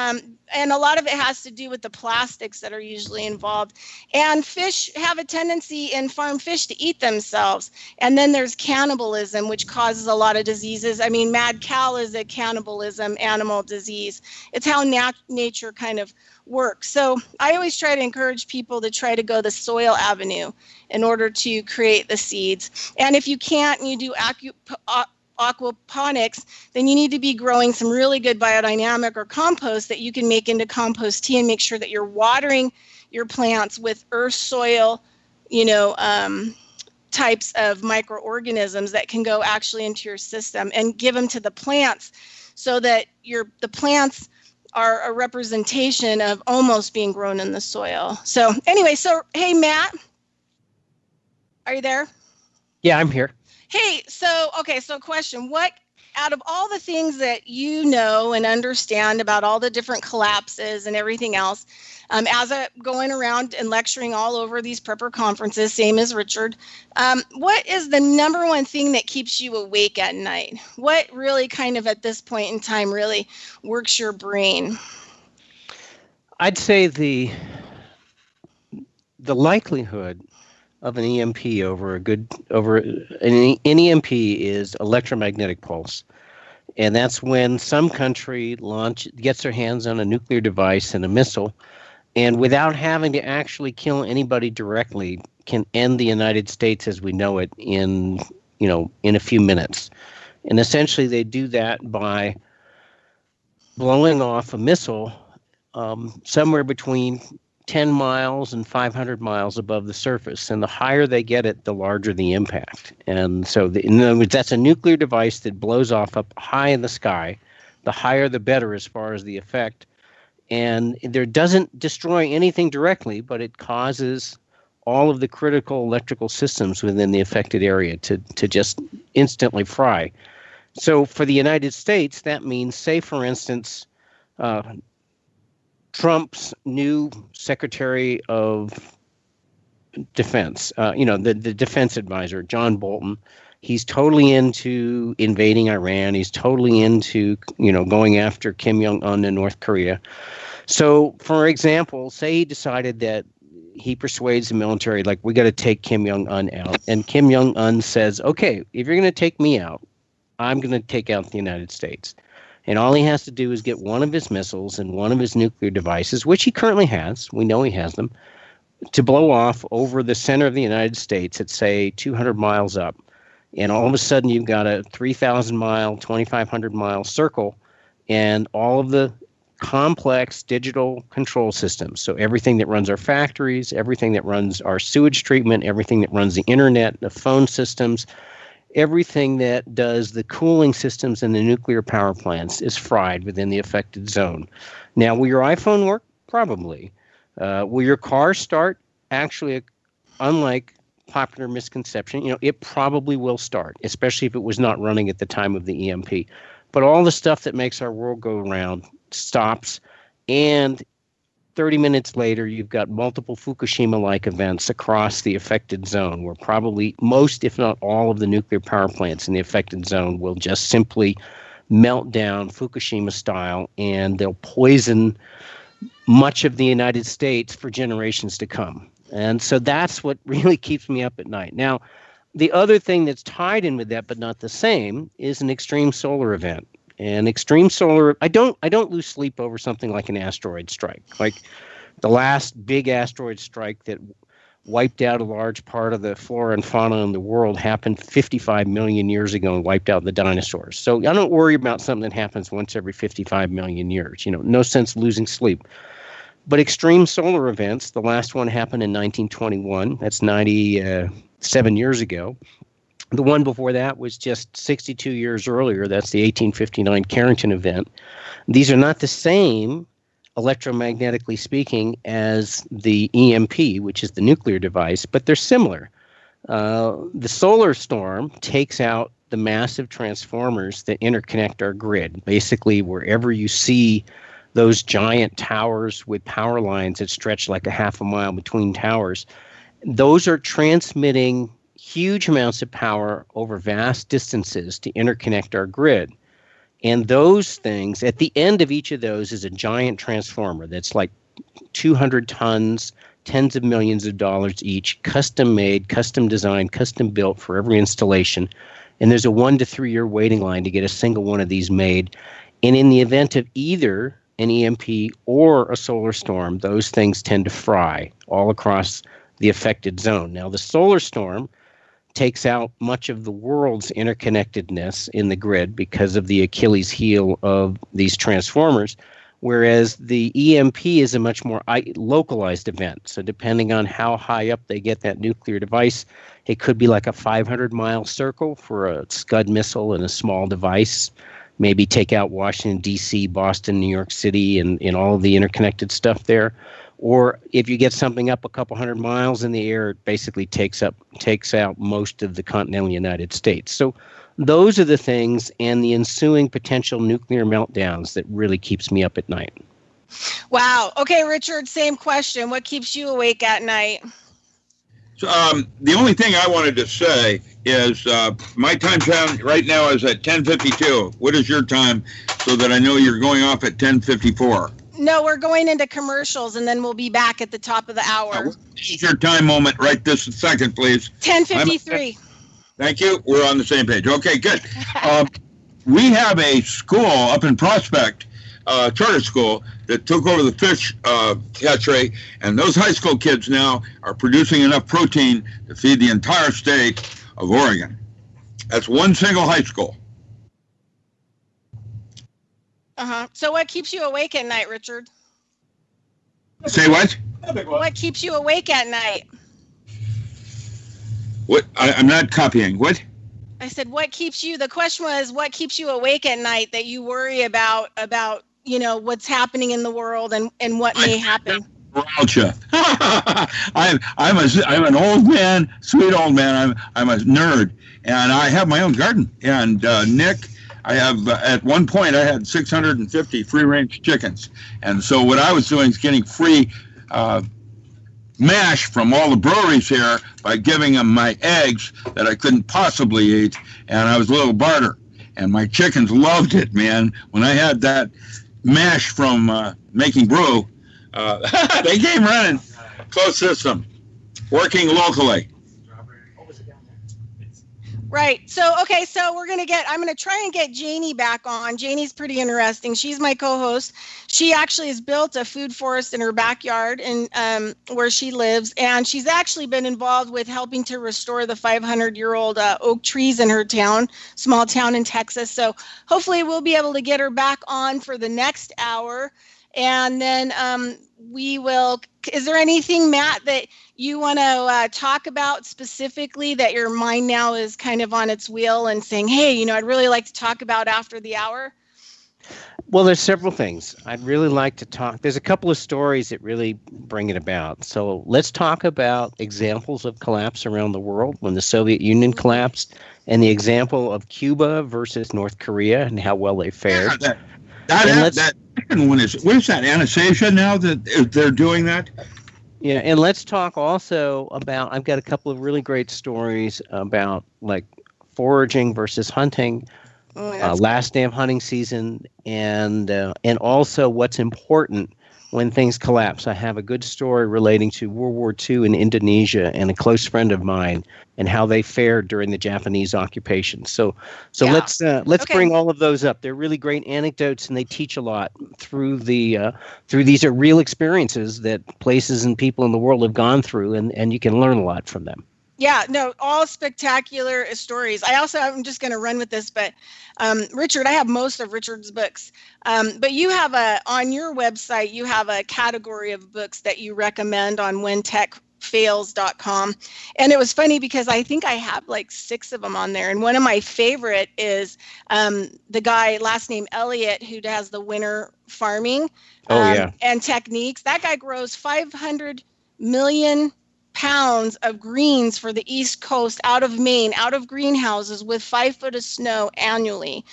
And a lot of it has to do with the plastics that are usually involved. And fish have a tendency in farm fish to eat themselves. And then there's cannibalism, which causes a lot of diseases. I mean, mad cow is a cannibalism animal disease. It's how nature kind of works. So I always try to encourage people to try to go the soil avenue in order to create the seeds. And if you can't and you do aquaponics, then you need to be growing some really good biodynamic or compost that you can make into compost tea, and make sure that you're watering your plants with earth soil, types of microorganisms that can go actually into your system, and give them to the plants so that the plants are a representation of almost being grown in the soil. So anyway, hey, Matt, are you there? Yeah, I'm here. Hey, so question, what, out of all the things that you know and understand about all the different collapses and everything else, going around and lecturing all over these prepper conferences, same as Richard, what is the number one thing that keeps you awake at night? What really kind of at this point in time really works your brain? I'd say the likelihood of an EMP over an EMP is electromagnetic pulse. And that's when some country gets their hands on a nuclear device and a missile, and without having to actually kill anybody directly, can end the United States as we know it in a few minutes. And essentially they do that by blowing off a missile somewhere between 10 miles and 500 miles above the surface. And the higher they get it, the larger the impact. And so in other words, that's a nuclear device that blows off up high in the sky. The higher the better as far as the effect. And there doesn't destroy anything directly, but it causes all of the critical electrical systems within the affected area to just instantly fry. So for the United States, that means, say, for instance, Trump's new Secretary of Defense, the defense advisor, John Bolton, he's totally into invading Iran. He's totally into, going after Kim Jong-un in North Korea. So, for example, say he decided that he persuades the military, like, we got to take Kim Jong-un out. And Kim Jong-un says, okay, if you're going to take me out, I'm going to take out the United States. And all he has to do is get one of his missiles and one of his nuclear devices, which he currently has, we know he has them, to blow off over the center of the United States at, say, 200 miles up. And all of a sudden you've got a 3,000-mile, 2,500-mile circle, and all of the complex digital control systems. So everything that runs our factories, everything that runs our sewage treatment, everything that runs the internet, the phone systems, everything that does the cooling systems in the nuclear power plants is fried within the affected zone. Now, will your iPhone work? Probably. Will your car start? Actually, unlike popular misconception, it probably will start, especially if it was not running at the time of the EMP. But all the stuff that makes our world go round stops, and 30 minutes later, you've got multiple Fukushima-like events across the affected zone, where probably most, if not all, of the nuclear power plants in the affected zone will just simply melt down Fukushima style, and they'll poison much of the United States for generations to come. And so that's what really keeps me up at night. Now, the other thing that's tied in with that, but not the same, is an extreme solar event. And extreme solar, I don't lose sleep over something like an asteroid strike. Like the last big asteroid strike that wiped out a large part of the flora and fauna in the world happened 55 million years ago and wiped out the dinosaurs. So I don't worry about something that happens once every 55 million years. No sense losing sleep. But extreme solar events, the last one happened in 1921. That's 97 years ago. The one before that was just 62 years earlier. That's the 1859 Carrington event. These are not the same, electromagnetically speaking, as the EMP, which is the nuclear device, but they're similar. The solar storm takes out the massive transformers that interconnect our grid. Basically, wherever you see those giant towers with power lines that stretch like a half a mile between towers, those are transmitting huge amounts of power over vast distances to interconnect our grid. And those things, at the end of each of those is a giant transformer that's like 200 tons, tens of millions of dollars each, custom made, custom designed, custom built for every installation. And there's a 1 to 3 year waiting line to get a single one of these made. And in the event of either an EMP or a solar storm, those things tend to fry all across the affected zone. Now, the solar storm takes out much of the world's interconnectedness in the grid because of the Achilles heel of these transformers, whereas the EMP is a much more localized event. So depending on how high up they get that nuclear device, it could be like a 500-mile circle for a Scud missile and a small device, maybe take out Washington, D.C., Boston, New York City, and all of the interconnected stuff there. Or if you get something up a couple hundred miles in the air, it basically takes out most of the continental United States. So those are the things and the ensuing potential nuclear meltdowns that really keeps me up at night. Wow. Okay, Richard, same question. What keeps you awake at night? So, the only thing I wanted to say is my time zone right now is at 10:52. What is your time so that I know you're going off at 10:54? No, we're going into commercials, and then we'll be back at the top of the hour. Here's your time moment right this second, please. 10:53. Thank you. We're on the same page. Okay, good. We have a school up in Prospect, charter school, that took over the fish hatchery, and those high school kids now are producing enough protein to feed the entire state of Oregon. That's one single high school. So what keeps you awake at night, Richard? Say what? What keeps you awake at night? What? I'm not copying. What? I said, what keeps you, the question was, what keeps you awake at night that you worry about, what's happening in the world and what may happen? I'm an old man, sweet old man. I'm a nerd, and I have my own garden. And Nick, I have at one point I had 650 free-range chickens, and so what I was doing is getting free mash from all the breweries here by giving them my eggs that I couldn't possibly eat, and I was a little barter. And my chickens loved it, man. When I had that mash from making brew, they came running. Closed system, working locally. Right. So, okay. So I'm going to try and get Janie back on. Janie's pretty interesting. She's my co-host. She actually has built a food forest in her backyard and where she lives. And she's actually been involved with helping to restore the 500-year-old oak trees in her town, small town in Texas. So hopefully we'll be able to get her back on for the next hour. And then is there anything, Matt, that you want to talk about specifically that your mind now is kind of on its wheel and saying, hey, I'd really like to talk about after the hour? Well, there's several things I'd really like to talk. There's a couple of stories that really bring it about. So let's talk about examples of collapse around the world when the Soviet Union collapsed, and the example of Cuba versus North Korea and how well they fared. second one is, what is that, Anastasia, now that they're doing that? Yeah, and let's talk also about, I've got a couple of really great stories about like foraging versus hunting, last day of hunting season, and also what's important when things collapse. I have a good story relating to World War II in Indonesia and a close friend of mine and how they fared during the Japanese occupation. So let's bring all of those up. They're really great anecdotes, and they teach a lot through these are real experiences that places and people in the world have gone through, and you can learn a lot from them. Yeah, no, all spectacular stories. I'm just going to run with this, but Richard, I have most of Richard's books. But you have on your website, you have a category of books that you recommend on whentechfails.com. And it was funny because I think I have like 6 of them on there. And one of my favorite is the guy, last name Elliott, who has the winter farming and techniques. That guy grows 500 million pounds of greens for the East Coast out of Maine, out of greenhouses with 5 foot of snow annually.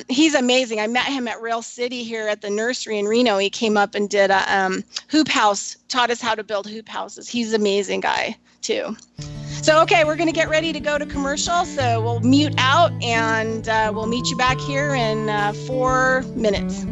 He's amazing. I met him at Rail City here at the nursery in Reno. He came up and did a hoop house, taught us how to build hoop houses. He's an amazing guy too. So, okay, we're going to get ready to go to commercial. So we'll mute out and we'll meet you back here in 4 minutes.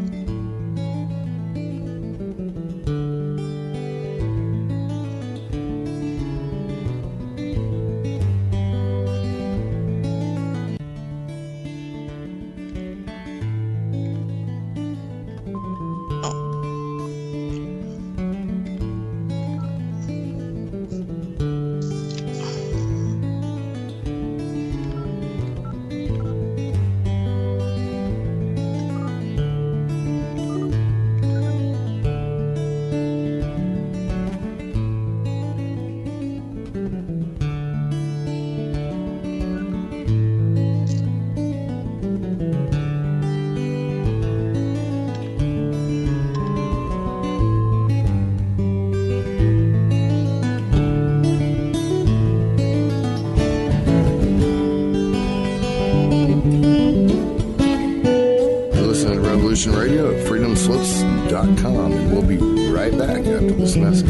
Radio at freedomslips.com, and we'll be right back after this message.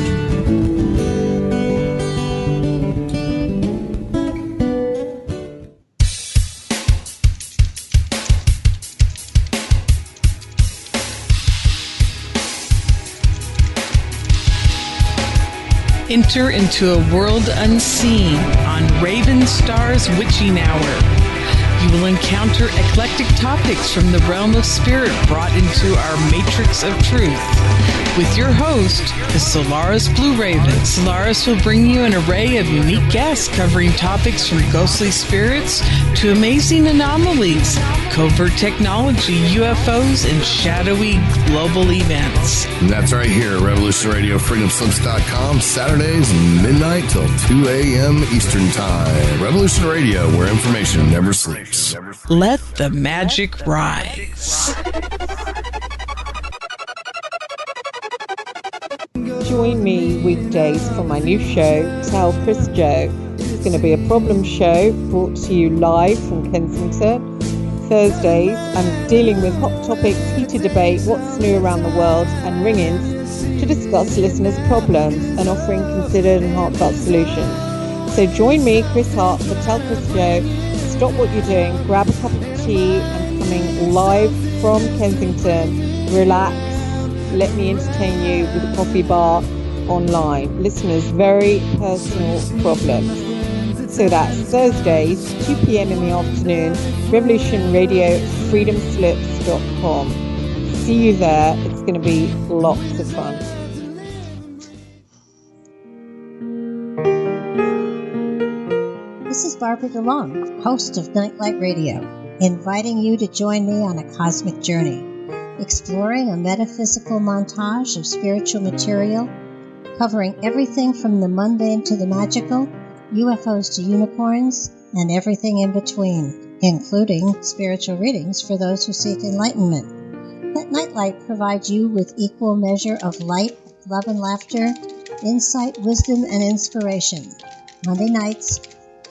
Enter into a world unseen on Raven Star's Witching Hour. You will encounter eclectic topics from the realm of spirit brought into our matrix of truth. With your host, the Solaris Blue Raven. Solaris will bring you an array of unique guests covering topics from ghostly spirits to amazing anomalies, covert technology, UFOs, and shadowy global events. And that's right here at Revolution Radio, freedomslips.com, Saturdays midnight till 2 a.m. Eastern Time. Revolution Radio, where information never sleeps. Let the magic rise. Join me weekdays for my new show, Tell Chris Joe. It's going to be a problem show brought to you live from Kensington. Thursdays, I'm dealing with hot topics, heated debate, what's new around the world, and ring-ins to discuss listeners' problems and offering considered and heartfelt solutions. So join me, Chris Hart, for Tell Chris Joe. Stop what you're doing, grab a cup of tea. I'm coming live from Kensington. Relax. Let me entertain you with a coffee bar online. Listeners' very personal problems. So that's Thursdays, 2 p.m. in the afternoon, Revolution Radio, freedomslips.com. See you there. It's going to be lots of fun. This is Barbara DeLong, host of Nightlight Radio, inviting you to join me on a cosmic journey, exploring a metaphysical montage of spiritual material, covering everything from the mundane to the magical, UFOs to unicorns, and everything in between, including spiritual readings for those who seek enlightenment. Let Nightlight provide you with equal measure of light, love and laughter, insight, wisdom, and inspiration. Monday nights,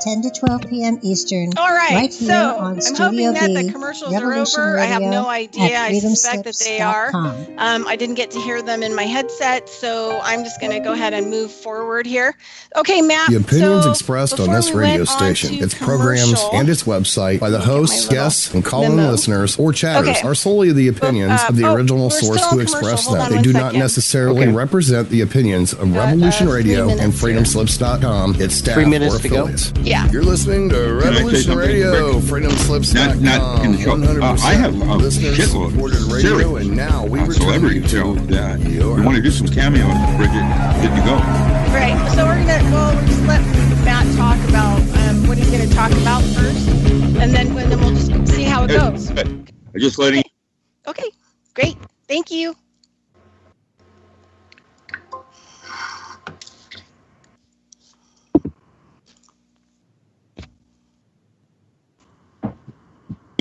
10 to 12 p.m. Eastern. All right, here so on I'm Studio hoping that B, the commercials Revolution are over. I have Radio no idea. I suspect that they are. freedomslips.com. I didn't get to hear them in my headset, so I'm just going to go ahead and move forward here. Okay, Matt. The opinions expressed on this radio station, its programs, and its website by the hosts, guests, and call-in listeners or chatters are solely the opinions of the original source who expressed them. They do not necessarily represent the opinions of Revolution Radio and freedomslips.com, its staff, 3 minutes or to go. affiliates. Yeah. You're listening to Revolution Radio, freedomslips.com. Not in the show. 100% I have a listeners shitload supported radio, series, and now we return celebrity you show to that you want to do some cameos, Bridget, good to go. Right. So we're just let Matt talk about what he's going to talk about first, and then we'll just see how it goes. I'm just letting. Okay. Great. Thank you.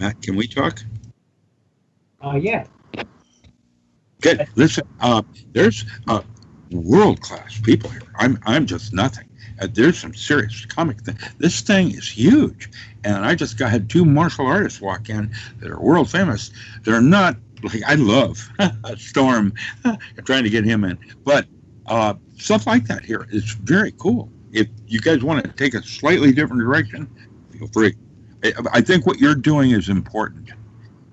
Matt, can we talk? Yeah. Good. Listen, there's world-class people here. I'm just nothing. There's some serious comic thing. This thing is huge, and I just had two martial artists walk in that are world famous. They're not like I love Storm, trying to get him in, but stuff like that here is very cool. If you guys want to take a slightly different direction, feel free. I think what you're doing is important.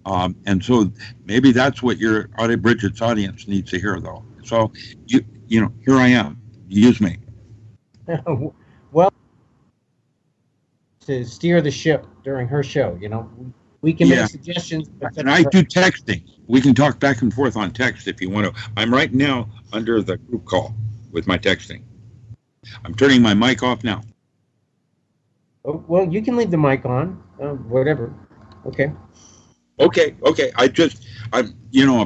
And so maybe that's what your Bridget's audience needs to hear, though. So, you know, here I am. Use me. Well, to steer the ship during her show, you know, we can make suggestions. And I do texting. We can talk back and forth on text if you want to. I'm right now under the group call with my texting. I'm turning my mic off now. Oh, well, you can leave the mic on, whatever. Okay. Okay. I'm, a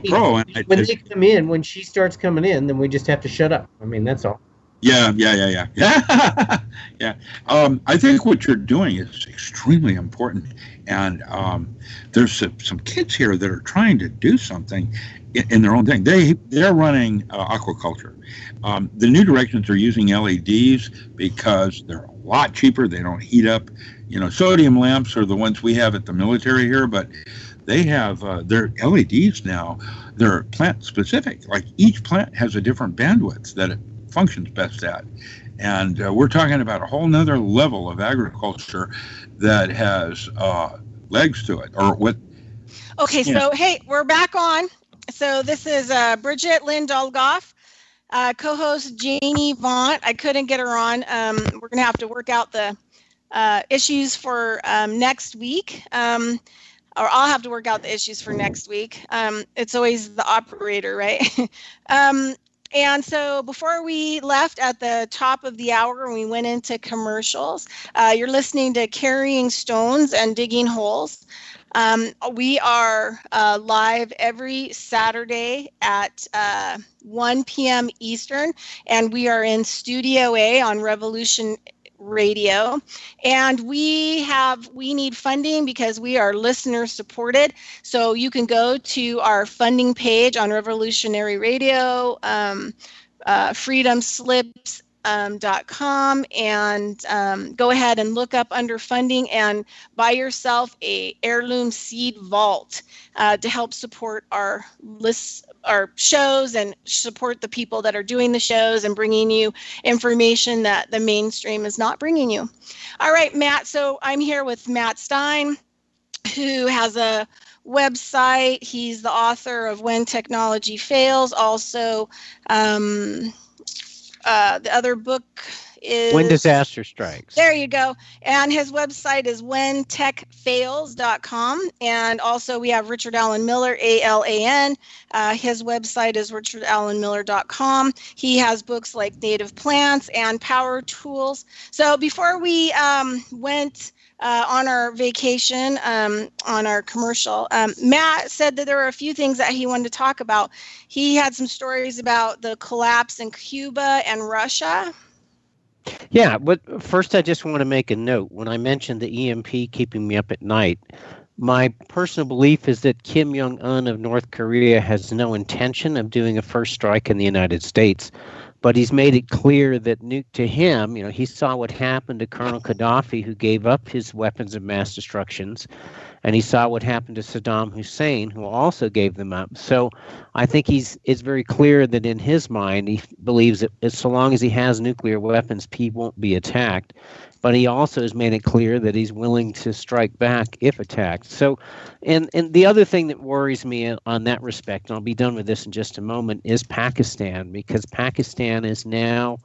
pro. And when they come in, when she starts coming in, then we just have to shut up. I mean, that's all. Yeah. Yeah. I think what you're doing is extremely important. And there's some kids here that are trying to do something in their own thing. They're running aquaculture. The new directions are using LEDs because they're a lot cheaper. They don't heat up. Sodium lamps are the ones we have at the military here, but they have their LEDs now. They're plant specific. Like each plant has a different bandwidth that it functions best at. And we're talking about a whole nother level of agriculture that has legs to it. Or what? Okay, so hey, we're back on. So this is Bridget Lynn Dolgoff, co-host Janie Vaught. I couldn't get her on. We're going to have to work out the issues for next week. Or I'll have to work out the issues for next week. It's always the operator, right? And so before we left at the top of the hour and we went into commercials, you're listening to Carrying Stones and Digging Holes. We are live every Saturday at 1 p.m. Eastern, and we are in Studio A on Revolution Radio, and we need funding because we are listener supported. So you can go to our funding page on Revolutionary Radio, freedomslips.com, and go ahead and look up under funding and buy yourself a heirloom seed vault to help support our shows and support the people that are doing the shows and bringing you information that the mainstream is not bringing you. All right, Matt. So I'm here with Matt Stien, who has a website. He's the author of When Technology Fails. Also, the other book is When Disaster Strikes. There you go. And his website is whentechfails.com. And also we have Richard Allen Miller, ALAN. His website is richardallenmiller.com. He has books like Native Plants and Power Tools. So before we went on our vacation, on our commercial, Matt said that there were a few things that he wanted to talk about. He had some stories about the collapse in Cuba and Russia. Yeah, but first I just want to make a note. When I mentioned the EMP keeping me up at night, my personal belief is that Kim Jong-un of North Korea has no intention of doing a first strike in the United States. But he's made it clear that to him, he saw what happened to Colonel Gaddafi, who gave up his weapons of mass destructions, and he saw what happened to Saddam Hussein, who also gave them up. So I think it's very clear that in his mind, he believes that so long as he has nuclear weapons, people won't be attacked. But he also has made it clear that he's willing to strike back if attacked. So, and the other thing that worries me on that respect, and I'll be done with this in just a moment, is Pakistan, because Pakistan is now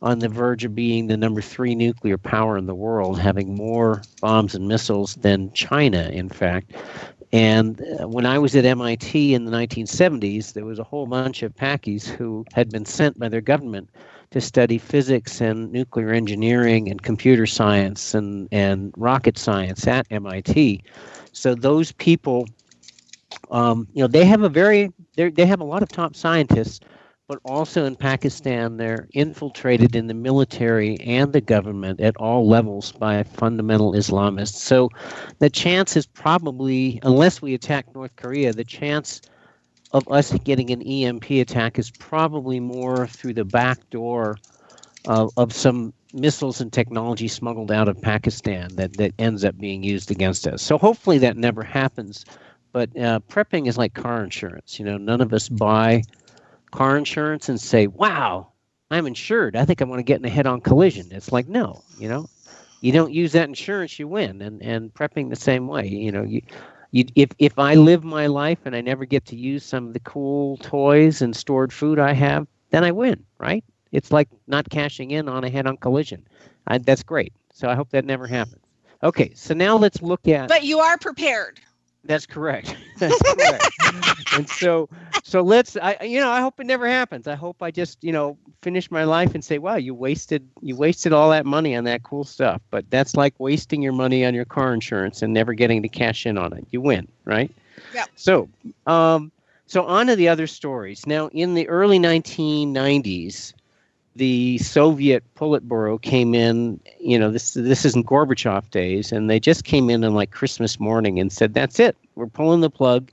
on the verge of being the number 3 nuclear power in the world, having more bombs and missiles than China, in fact. And when I was at MIT in the 1970s, there was a whole bunch of Pakis who had been sent by their government to study physics and nuclear engineering and computer science and rocket science at MIT. So those people, they have they have a lot of top scientists, but also in Pakistan, they're infiltrated in the military and the government at all levels by fundamental Islamists. So the chance is probably, unless we attack North Korea, the chance of us getting an EMP attack is probably more through the back door of some missiles and technology smuggled out of Pakistan that ends up being used against us. So hopefully that never happens. But prepping is like car insurance. None of us buy car insurance and say, wow, I'm insured. I think I want to get in a head-on collision. It's like, no, you don't use that insurance, you win. And prepping the same way. If I live my life and I never get to use some of the cool toys and stored food I have, then I win, right? It's like not cashing in on a head-on collision. That's great. So I hope that never happens. Okay, so now let's look at... But you are prepared. That's correct. That's correct. And so let's, I hope it never happens. I hope I just, finish my life and say, wow, you wasted all that money on that cool stuff. But that's like wasting your money on your car insurance and never getting to cash in on it. You win, right? Yeah. So on to the other stories. Now, in the early 1990s, the Soviet Politburo came in, this isn't Gorbachev days, and they just came in on like Christmas morning and said, that's it. We're pulling the plug.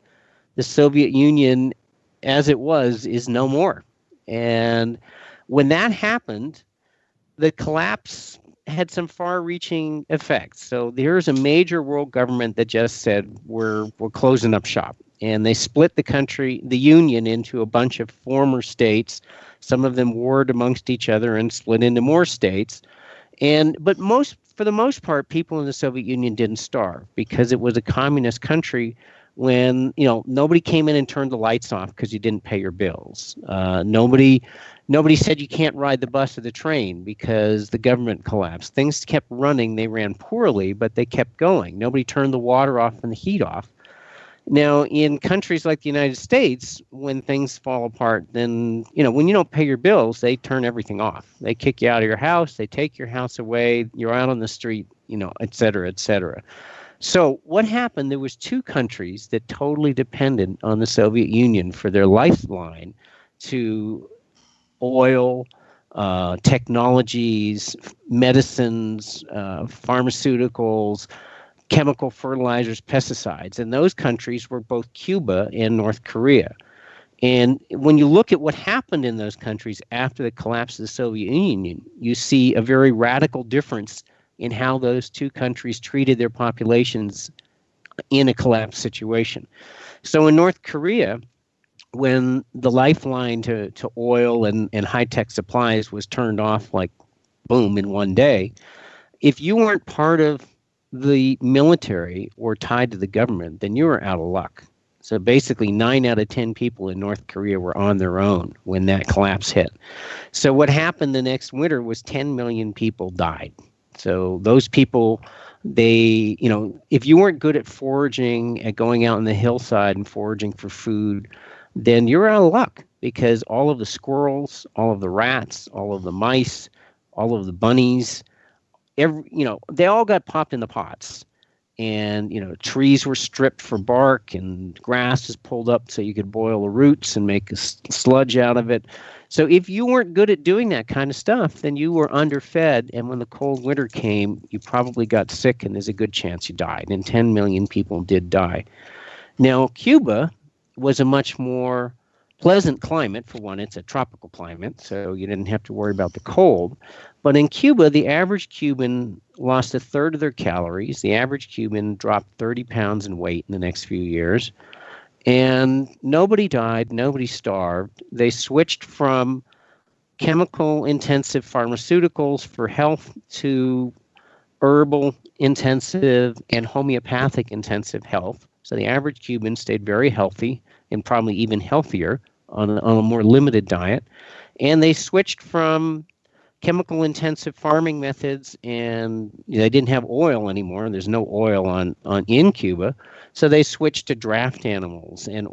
The Soviet Union, as it was, is no more. And when that happened, the collapse had some far-reaching effects. So here's a major world government that just said, we're closing up shop. And they split the union into a bunch of former states. Some of them warred amongst each other and split into more states. But for the most part, people in the Soviet Union didn't starve because it was a communist country when, nobody came in and turned the lights off because you didn't pay your bills. Nobody said you can't ride the bus or the train because the government collapsed. Things kept running. They ran poorly, but they kept going. Nobody turned the water off and the heat off. Now, in countries like the United States, when things fall apart, then, when you don't pay your bills, they turn everything off. They kick you out of your house. They take your house away. You're out on the street, et cetera, et cetera. So what happened, there was 2 countries that totally depended on the Soviet Union for their lifeline to oil, technologies, medicines, pharmaceuticals, chemical fertilizers, pesticides. And those countries were both Cuba and North Korea. And when you look at what happened in those countries after the collapse of the Soviet Union, you see a very radical difference in how those 2 countries treated their populations in a collapse situation. So in North Korea, when the lifeline to oil and high-tech supplies was turned off like boom in one day, if you weren't part of the military or tied to the government, then you were out of luck. So basically 9 out of 10 people in North Korea were on their own when that collapse hit. So what happened the next winter was 10 million people died. So those people, if you weren't good at foraging, at going out on the hillside and foraging for food, then you're out of luck because all of the squirrels, all of the rats, all of the mice, all of the bunnies, they all got popped in the pots. And, trees were stripped for bark and grass is pulled up so you could boil the roots and make a sludge out of it. So if you weren't good at doing that kind of stuff, then you were underfed. And when the cold winter came, you probably got sick and there's a good chance you died. And 10 million people did die. Now, Cuba was a much more pleasant climate. For one, it's a tropical climate, so you didn't have to worry about the cold. But in Cuba, the average Cuban lost a third of their calories. The average Cuban dropped 30 pounds in weight in the next few years. And nobody died, nobody starved. They switched from chemical-intensive pharmaceuticals for health to herbal intensive and homeopathic intensive health. So the average Cuban stayed very healthy and probably even healthier on a more limited diet. And they switched from chemical intensive farming methods, and they didn't have oil anymore. There's no oil on in Cuba. So they switched to draft animals and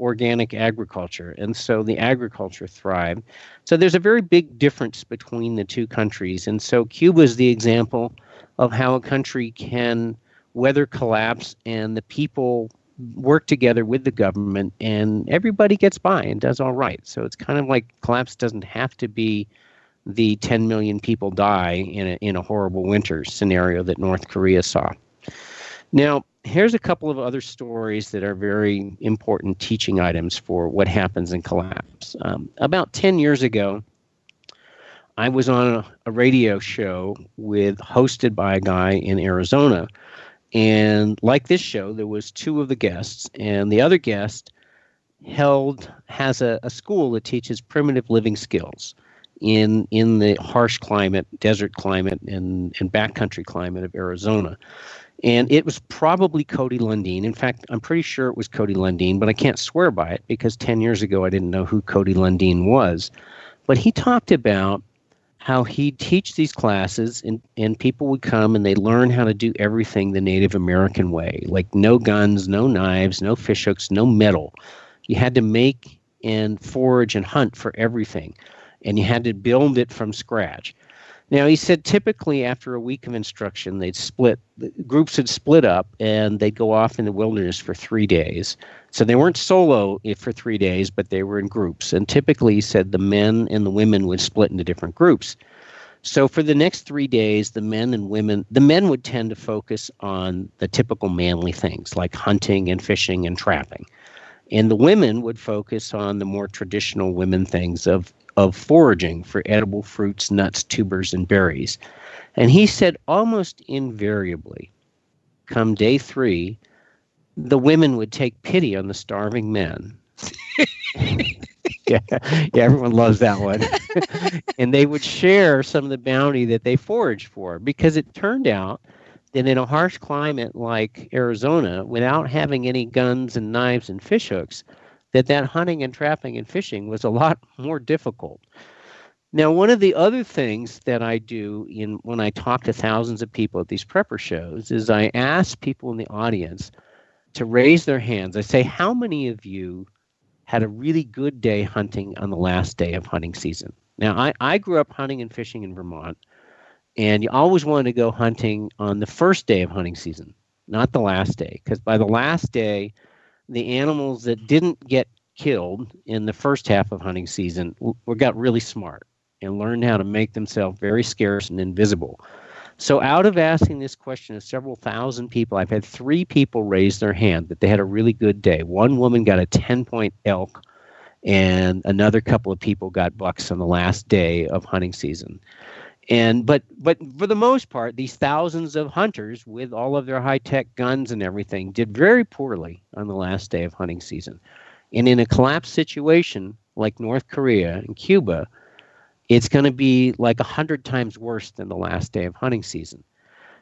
organic agriculture. And so the agriculture thrived. So there's a very big difference between the two countries. And so Cuba is the example of how a country can weather collapse and the people work together with the government and everybody gets by and does all right. So it's kind of like collapse doesn't have to be the 10 million people die in a horrible winter scenario that North Korea saw. Now, here's a couple of other stories that are very important teaching items for what happens in collapse. About 10 years ago, I was on a radio show hosted by a guy in Arizona. And like this show, there was two of the guests, and the other guest has a school that teaches primitive living skills in the harsh climate, desert climate, and backcountry climate of Arizona. And it was probably Cody Lundin. In fact, I'm pretty sure it was Cody Lundin, but I can't swear by it because 10 years ago I didn't know who Cody Lundin was. But he talked about how he'd teach these classes and people would come and they learn how to do everything the Native American way, like no guns, no knives, no fishhooks, no metal. You had to make and forage and hunt for everything, and you had to build it from scratch. Now, he said typically after a week of instruction, groups would split up and they'd go off in the wilderness for 3 days. So they weren't solo for 3 days, but they were in groups. And typically, he said the men and the women would split into different groups. So for the next 3 days, the men would tend to focus on the typical manly things like hunting and fishing and trapping. And the women would focus on the more traditional women things of foraging for edible fruits, nuts, tubers, and berries. And he said almost invariably, come day 3, the women would take pity on the starving men. yeah, everyone loves that one. And they would share some of the bounty that they foraged for, because it turned out that in a harsh climate like Arizona, without having any guns and knives and fishhooks, that hunting and trapping and fishing was a lot more difficult. Now, one of the other things that I do when I talk to thousands of people at these prepper shows is I ask people in the audience to raise their hands. I say, how many of you had a really good day hunting on the last day of hunting season? Now, I grew up hunting and fishing in Vermont, and you always wanted to go hunting on the first day of hunting season, not the last day, because by the last day, the animals that didn't get killed in the first half of hunting season got really smart and learned how to make themselves very scarce and invisible. So out of asking this question of several thousand people, I've had 3 people raise their hand that they had a really good day. One woman got a 10-point elk, and another couple of people got bucks on the last day of hunting season. But for the most part, these thousands of hunters with all of their high-tech guns and everything did very poorly on the last day of hunting season. And in a collapse situation like North Korea and Cuba, it's going to be like 100 times worse than the last day of hunting season.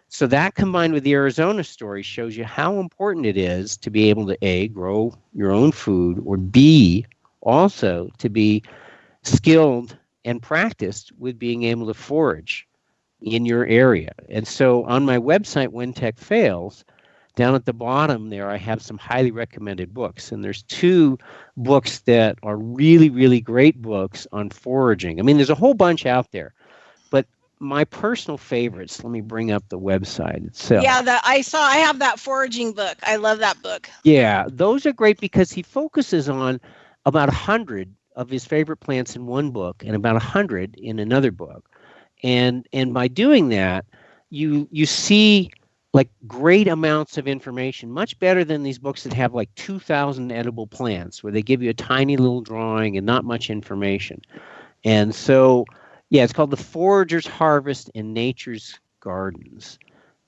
So that combined with the Arizona story shows you how important it is to be able to A, grow your own food, or B, also to be skilled and practiced with being able to forage in your area. And so on my website, When Tech Fails, down at the bottom there, I have some highly recommended books. And there's 2 books that are really, really great books on foraging. I mean, there's a whole bunch out there. But my personal favorites, let me bring up the website itself. Yeah, I have that foraging book. I love that book. Yeah, those are great because he focuses on about 100 of his favorite plants in one book and about 100 in another book. And by doing that, you see like great amounts of information, much better than these books that have like 2,000 edible plants, where they give you a tiny little drawing and not much information. And so, yeah, it's called The Forager's Harvest in Nature's Gardens.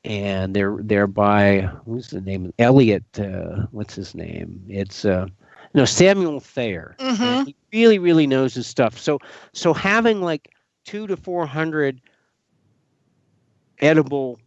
And they're by, who's the name? Elliot, what's his name? It's Samuel Thayer. Mm-hmm. And he really, really knows his stuff. So having like 200 to 400 edible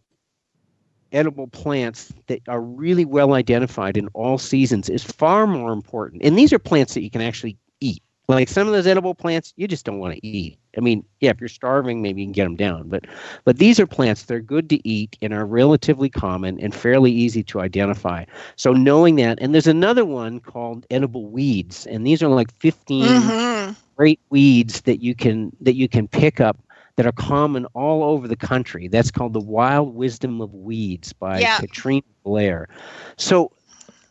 plants that are really well identified in all seasons is far more important. And these are plants that you can actually eat. Like some of those edible plants, you just don't want to eat. I mean, yeah, if you're starving, maybe you can get them down. But these are plants, they're good to eat and are relatively common and fairly easy to identify. So knowing that, and there's another one called edible weeds, and these are like 15 great weeds that you can pick up that are common all over the country. That's called The Wild Wisdom of Weeds by Katrina Blair. So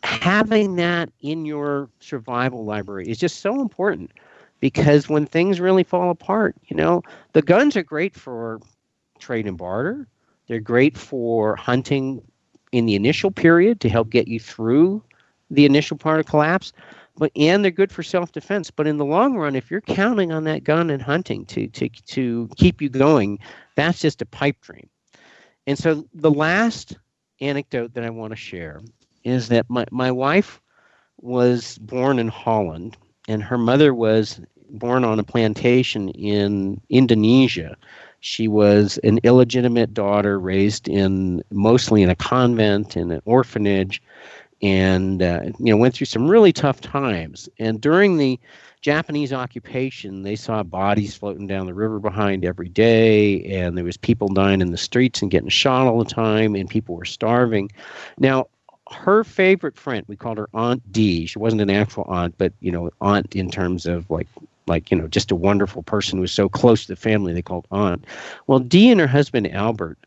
having that in your survival library is just so important, because when things really fall apart, the guns are great for trade and barter. They're great for hunting in the initial period to help get you through the initial part of collapse. And they're good for self-defense. But in the long run, if you're counting on that gun and hunting to keep you going, that's just a pipe dream. And so the last anecdote that I want to share is that my wife was born in Holland, and her mother was born on a plantation in Indonesia. She was an illegitimate daughter raised mostly in a convent, in an orphanage, and went through some really tough times. And during the Japanese occupation, they saw bodies floating down the river behind every day, and there was people dying in the streets and getting shot all the time, and people were starving. Now, her favorite friend, we called her Aunt D. She wasn't an actual aunt, but aunt in terms of like just a wonderful person who was so close to the family, they called aunt. Well, Dee and her husband Albert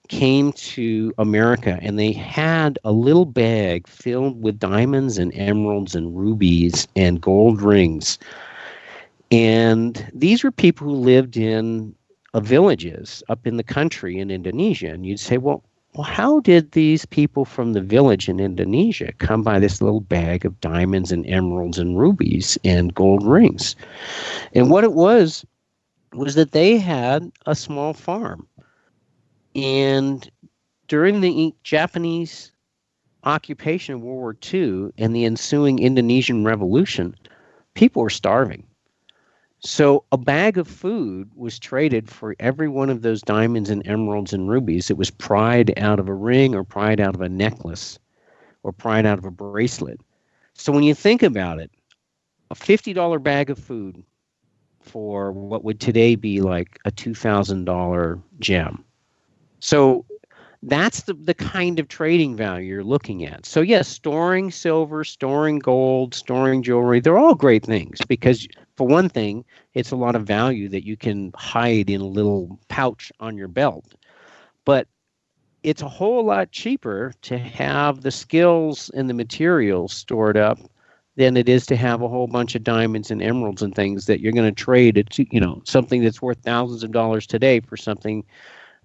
came to America, and they had a little bag filled with diamonds and emeralds and rubies and gold rings. And these were people who lived in villages up in the country in Indonesia. And you'd say, well, how did these people from the village in Indonesia come by this little bag of diamonds and emeralds and rubies and gold rings? And what it was that they had a small farm. And during the Japanese occupation of World War II and the ensuing Indonesian Revolution, people were starving. So a bag of food was traded for every one of those diamonds and emeralds and rubies. It was pried out of a ring or pried out of a necklace or pried out of a bracelet. So when you think about it, a $50 bag of food for what would today be like a $2,000 gem. So that's the kind of trading value you're looking at. So yes, storing silver, storing gold, storing jewelry, they're all great things, because for one thing, it's a lot of value that you can hide in a little pouch on your belt. But it's a whole lot cheaper to have the skills and the materials stored up than it is to have a whole bunch of diamonds and emeralds and things that you're going to trade at, something that's worth thousands of dollars today for something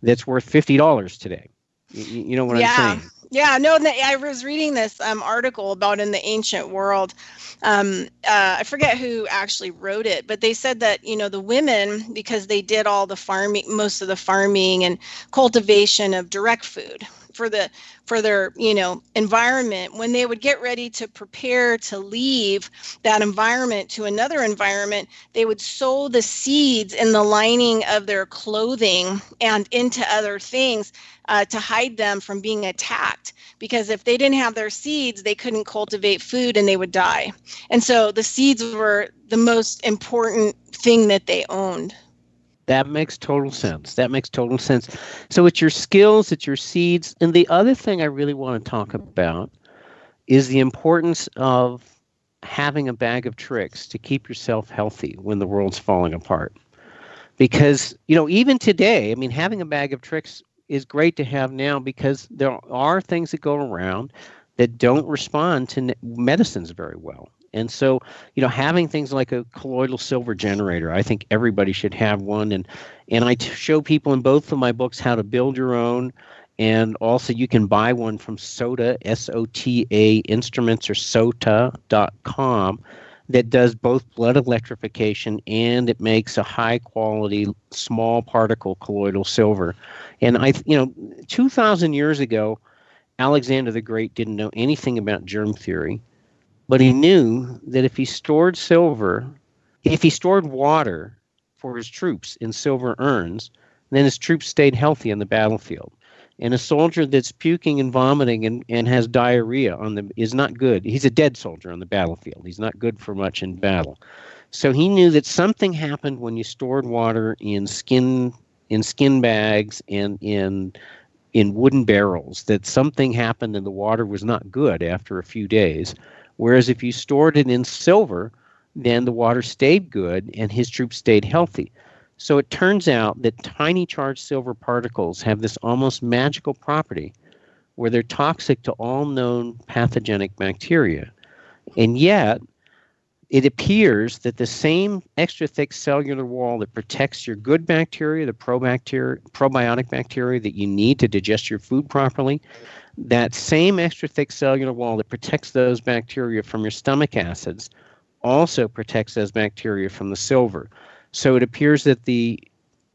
that's worth $50 today. You know what I'm saying? Yeah, no, I was reading this article about in the ancient world. I forget who actually wrote it, but they said that, the women, because they did all the farming, most of the farming and cultivation of direct food for their environment, when they would get ready to prepare to leave that environment to another environment, they would sow the seeds in the lining of their clothing and into other things to hide them from being attacked, because if they didn't have their seeds, they couldn't cultivate food and they would die. And so the seeds were the most important thing that they owned. That makes total sense. So it's your skills, it's your seeds. And the other thing I really want to talk about is the importance of having a bag of tricks to keep yourself healthy when the world's falling apart. Because, even today, having a bag of tricks is great to have now, because there are things that go around that don't respond to medicines very well. And so, having things like a colloidal silver generator, I think everybody should have one. And I show people in both of my books how to build your own. And also you can buy one from SOTA, SOTA Instruments, or SOTA.com, that does both blood electrification and it makes a high quality small particle colloidal silver. And 2,000 years ago, Alexander the Great didn't know anything about germ theory, but he knew that if he stored water for his troops in silver urns, then his troops stayed healthy on the battlefield. And a soldier that's puking and vomiting and has diarrhea is not good. He's a dead soldier on the battlefield. He's not good for much in battle. So he knew that something happened when you stored water in skin bags and in wooden barrels, that something happened and the water was not good after a few days. Whereas if you stored it in silver, then the water stayed good and his troops stayed healthy. So it turns out that tiny charged silver particles have this almost magical property where they're toxic to all known pathogenic bacteria. And yet, it appears that the same extra thick cellular wall that protects your good bacteria, the probiotic bacteria that you need to digest your food properly, that same extra thick cellular wall that protects those bacteria from your stomach acids also protects those bacteria from the silver. So it appears that the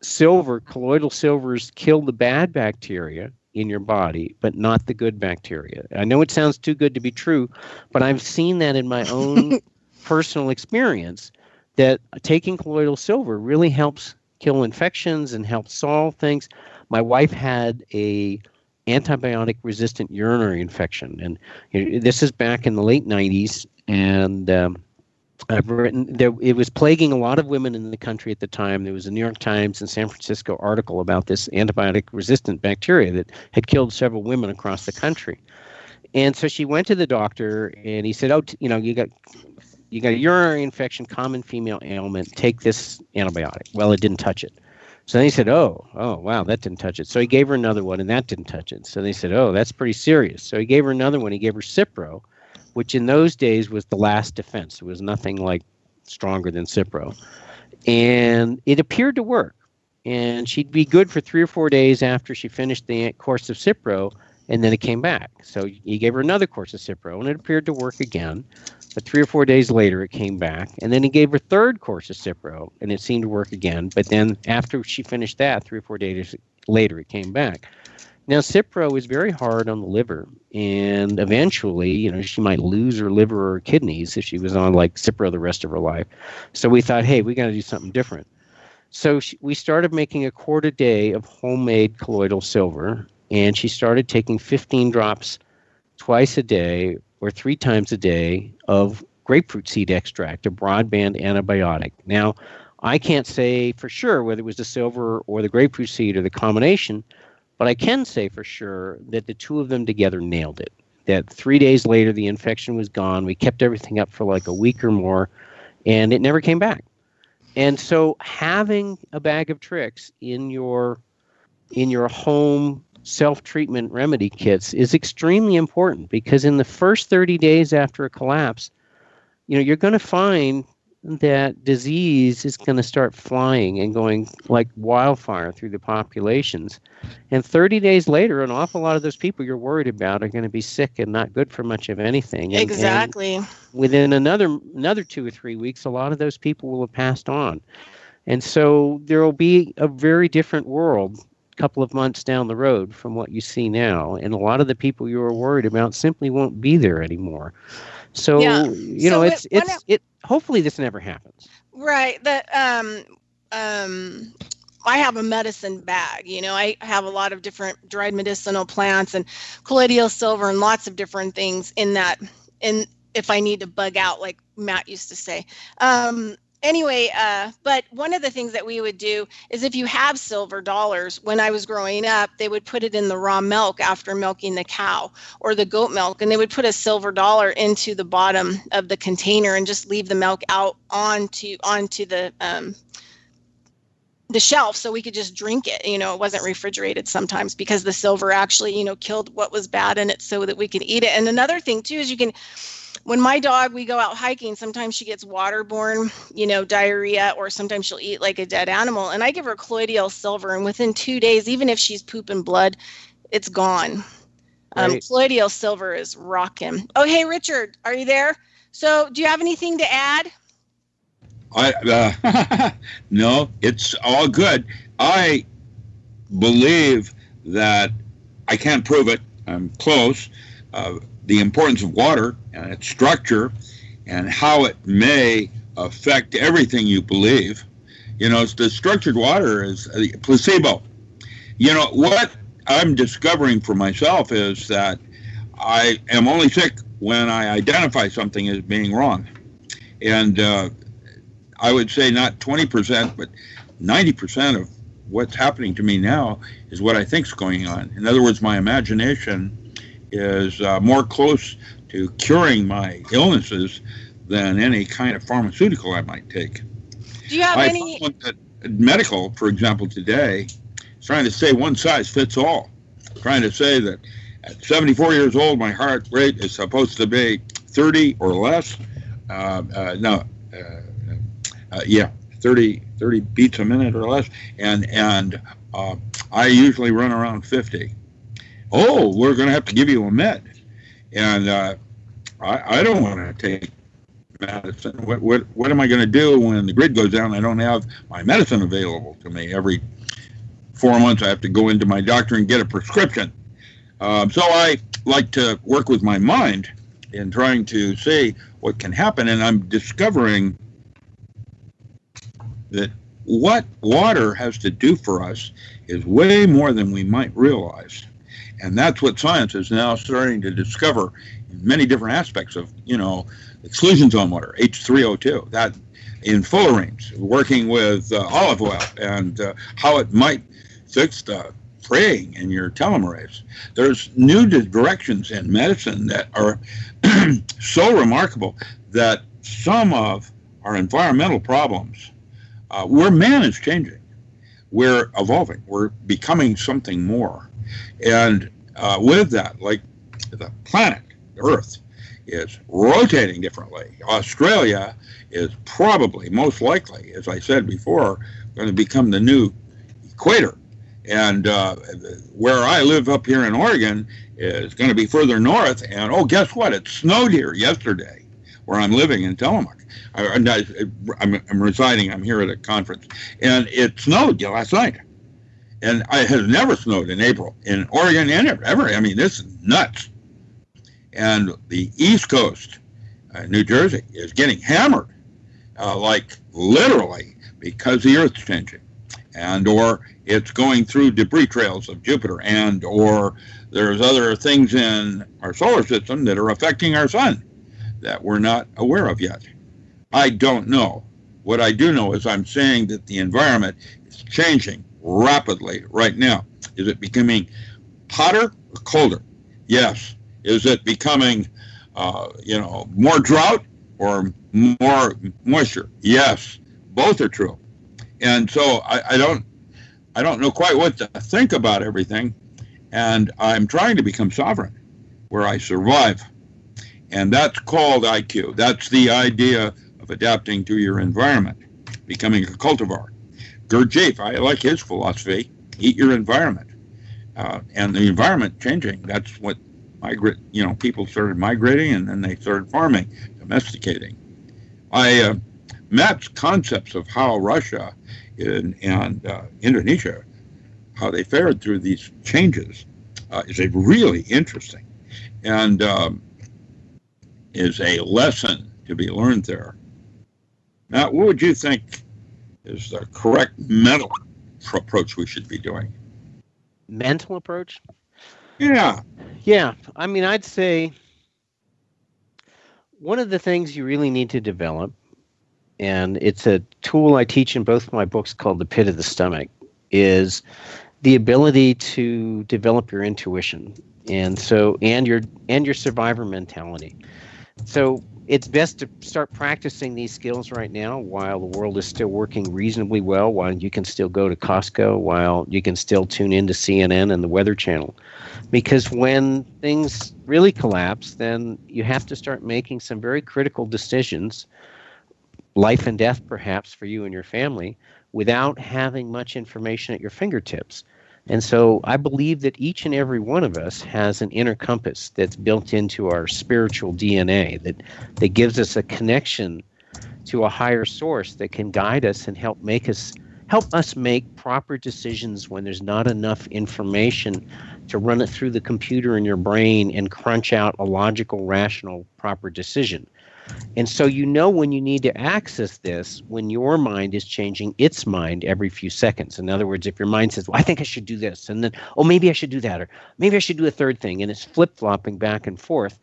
colloidal silvers kill the bad bacteria in your body, but not the good bacteria. I know it sounds too good to be true, but I've seen that in my own personal experience, that taking colloidal silver really helps kill infections and helps solve things. My wife had a antibiotic-resistant urinary infection, and this is back in the late 90s, and I've written there. It was plaguing a lot of women in the country at the time. There was a New York Times and San Francisco article about this antibiotic-resistant bacteria that had killed several women across the country. And so she went to the doctor, and he said, "Oh, you got a urinary infection, common female ailment. Take this antibiotic." Well, it didn't touch it. So then he said, "Oh, wow, that didn't touch it." So he gave her another one, and that didn't touch it. So they said, "Oh, that's pretty serious." So he gave her another one. He gave her Cipro, which in those days was the last defense. It was nothing like stronger than Cipro. And it appeared to work. And she'd be good for 3 or 4 days after she finished the course of Cipro, and then it came back. So he gave her another course of Cipro, and it appeared to work again. But 3 or 4 days later, it came back. And then he gave her third course of Cipro, and it seemed to work again. But then after she finished that, 3 or 4 days later, it came back. Now, Cipro is very hard on the liver, and eventually, she might lose her liver or her kidneys if she was on like Cipro the rest of her life. So we thought, hey, we got to do something different. So we started making a quart a day of homemade colloidal silver, and she started taking 15 drops twice a day or 3 times a day of grapefruit seed extract, a broadband antibiotic. Now, I can't say for sure whether it was the silver or the grapefruit seed or the combination, but I can say for sure that the two of them together nailed it. That 3 days later, the infection was gone. We kept everything up for like a week or more, and it never came back. And so having a bag of tricks in your home self-treatment remedy kits is extremely important, because in the first 30 days after a collapse, you're going to find that disease is going to start flying and going like wildfire through the populations. And 30 days later, an awful lot of those people you're worried about are going to be sick and not good for much of anything. Exactly. And within another 2 or 3 weeks, a lot of those people will have passed on. And so there will be a very different world a couple of months down the road from what you see now. And a lot of the people you were worried about simply won't be there anymore. So, hopefully this never happens. Right. I have a medicine bag. I have a lot of different dried medicinal plants and colloidal silver and lots of different things in that. And if I need to bug out, like Matt used to say. But one of the things that we would do is, if you have silver dollars, when I was growing up, they would put it in the raw milk after milking the cow or the goat milk, and they would put a silver dollar into the bottom of the container and just leave the milk out onto the shelf so we could just drink it. It wasn't refrigerated sometimes because the silver actually, killed what was bad in it so that we could eat it. And another thing too is when my dog, we go out hiking, sometimes she gets waterborne, diarrhea, or sometimes she'll eat like a dead animal. And I give her colloidal silver, and within 2 days, even if she's pooping blood, it's gone. Right. Colloidal silver is rocking. Oh, hey, Richard, are you there? So do you have anything to add? No, it's all good. I believe that I can't prove it. I'm close. The importance of water and its structure and how it may affect everything you believe. You know, the structured water is a placebo. You know, what I'm discovering for myself is that I am only sick when I identify something as being wrong. And I would say not 20%, but 90% of what's happening to me now is what I think is going on. In other words, my imagination is more close to curing my illnesses than any kind of pharmaceutical I might take. Do you have any? Found that medical, for example, today is trying to say one size fits all. Trying to say that at 74 years old, my heart rate is supposed to be 30 or less. 30 beats a minute or less, and I usually run around 50. Oh, we're going to have to give you a med, and I don't want to take medicine. What am I going to do when the grid goes down? I don't have my medicine available to me. Every 4 months, I have to go into my doctor and get a prescription. So I like to work with my mind in trying to see what can happen, and I'm discovering that what water has to do for us is way more than we might realize. And that's what science is now starting to discover in many different aspects of, you know, exclusion zone water, H3O2, that in fullerenes, working with olive oil and how it might fix the fraying in your telomerase. There's new directions in medicine that are so remarkable that some of our environmental problems where man is changing, we're evolving, we're becoming something more. And with that, like the planet, Earth, is rotating differently. Australia is probably, most likely, as I said before, going to become the new equator. And where I live up here in Oregon is going to be further north. And, oh, guess what? It snowed here yesterday where I'm living in Tillamook. I'm residing. I'm here at a conference, and it snowed last night, and it has never snowed in April in Oregon ever. I mean, this is nuts. And the East Coast, New Jersey, is getting hammered, like literally, because the Earth's changing, and or it's going through debris trails of Jupiter, and or there's other things in our solar system that are affecting our sun that we're not aware of yet. I don't know. What I do know is I'm saying that the environment is changing rapidly right now. Is it becoming hotter or colder? Yes. Is it becoming, more drought or more moisture? Yes. Both are true. And so I don't know quite what to think about everything. And I'm trying to become sovereign, where I survive. And that's called IQ. That's the idea of adapting to your environment, becoming a cultivar. Gurdjieff, I like his philosophy, eat your environment. And the environment changing, that's what people started migrating, and then they started farming, domesticating. Matt's concepts of how Russia and Indonesia, how they fared through these changes, is a really interesting and is a lesson to be learned there. Now, what would you think is the correct mental approach we should be doing? Mental approach? Yeah. Yeah. I mean, I'd say one of the things you really need to develop, and it's a tool I teach in both my books called The Pit of the Stomach, is the ability to develop your intuition and your survivor mentality. So it's best to start practicing these skills right now while the world is still working reasonably well, while you can still go to Costco, while you can still tune into CNN and the Weather Channel. Because when things really collapse, then you have to start making some very critical decisions, life and death perhaps for you and your family, without having much information at your fingertips. And so I believe that each and every one of us has an inner compass that's built into our spiritual DNA that gives us a connection to a higher source that can guide us and help us make proper decisions when there's not enough information to run it through the computer in your brain and crunch out a logical, rational, proper decision. And so when you need to access this, when your mind is changing its mind every few seconds. In other words, if your mind says, well, I think I should do this, and then, oh, maybe I should do that, or maybe I should do a third thing, and it's flip-flopping back and forth.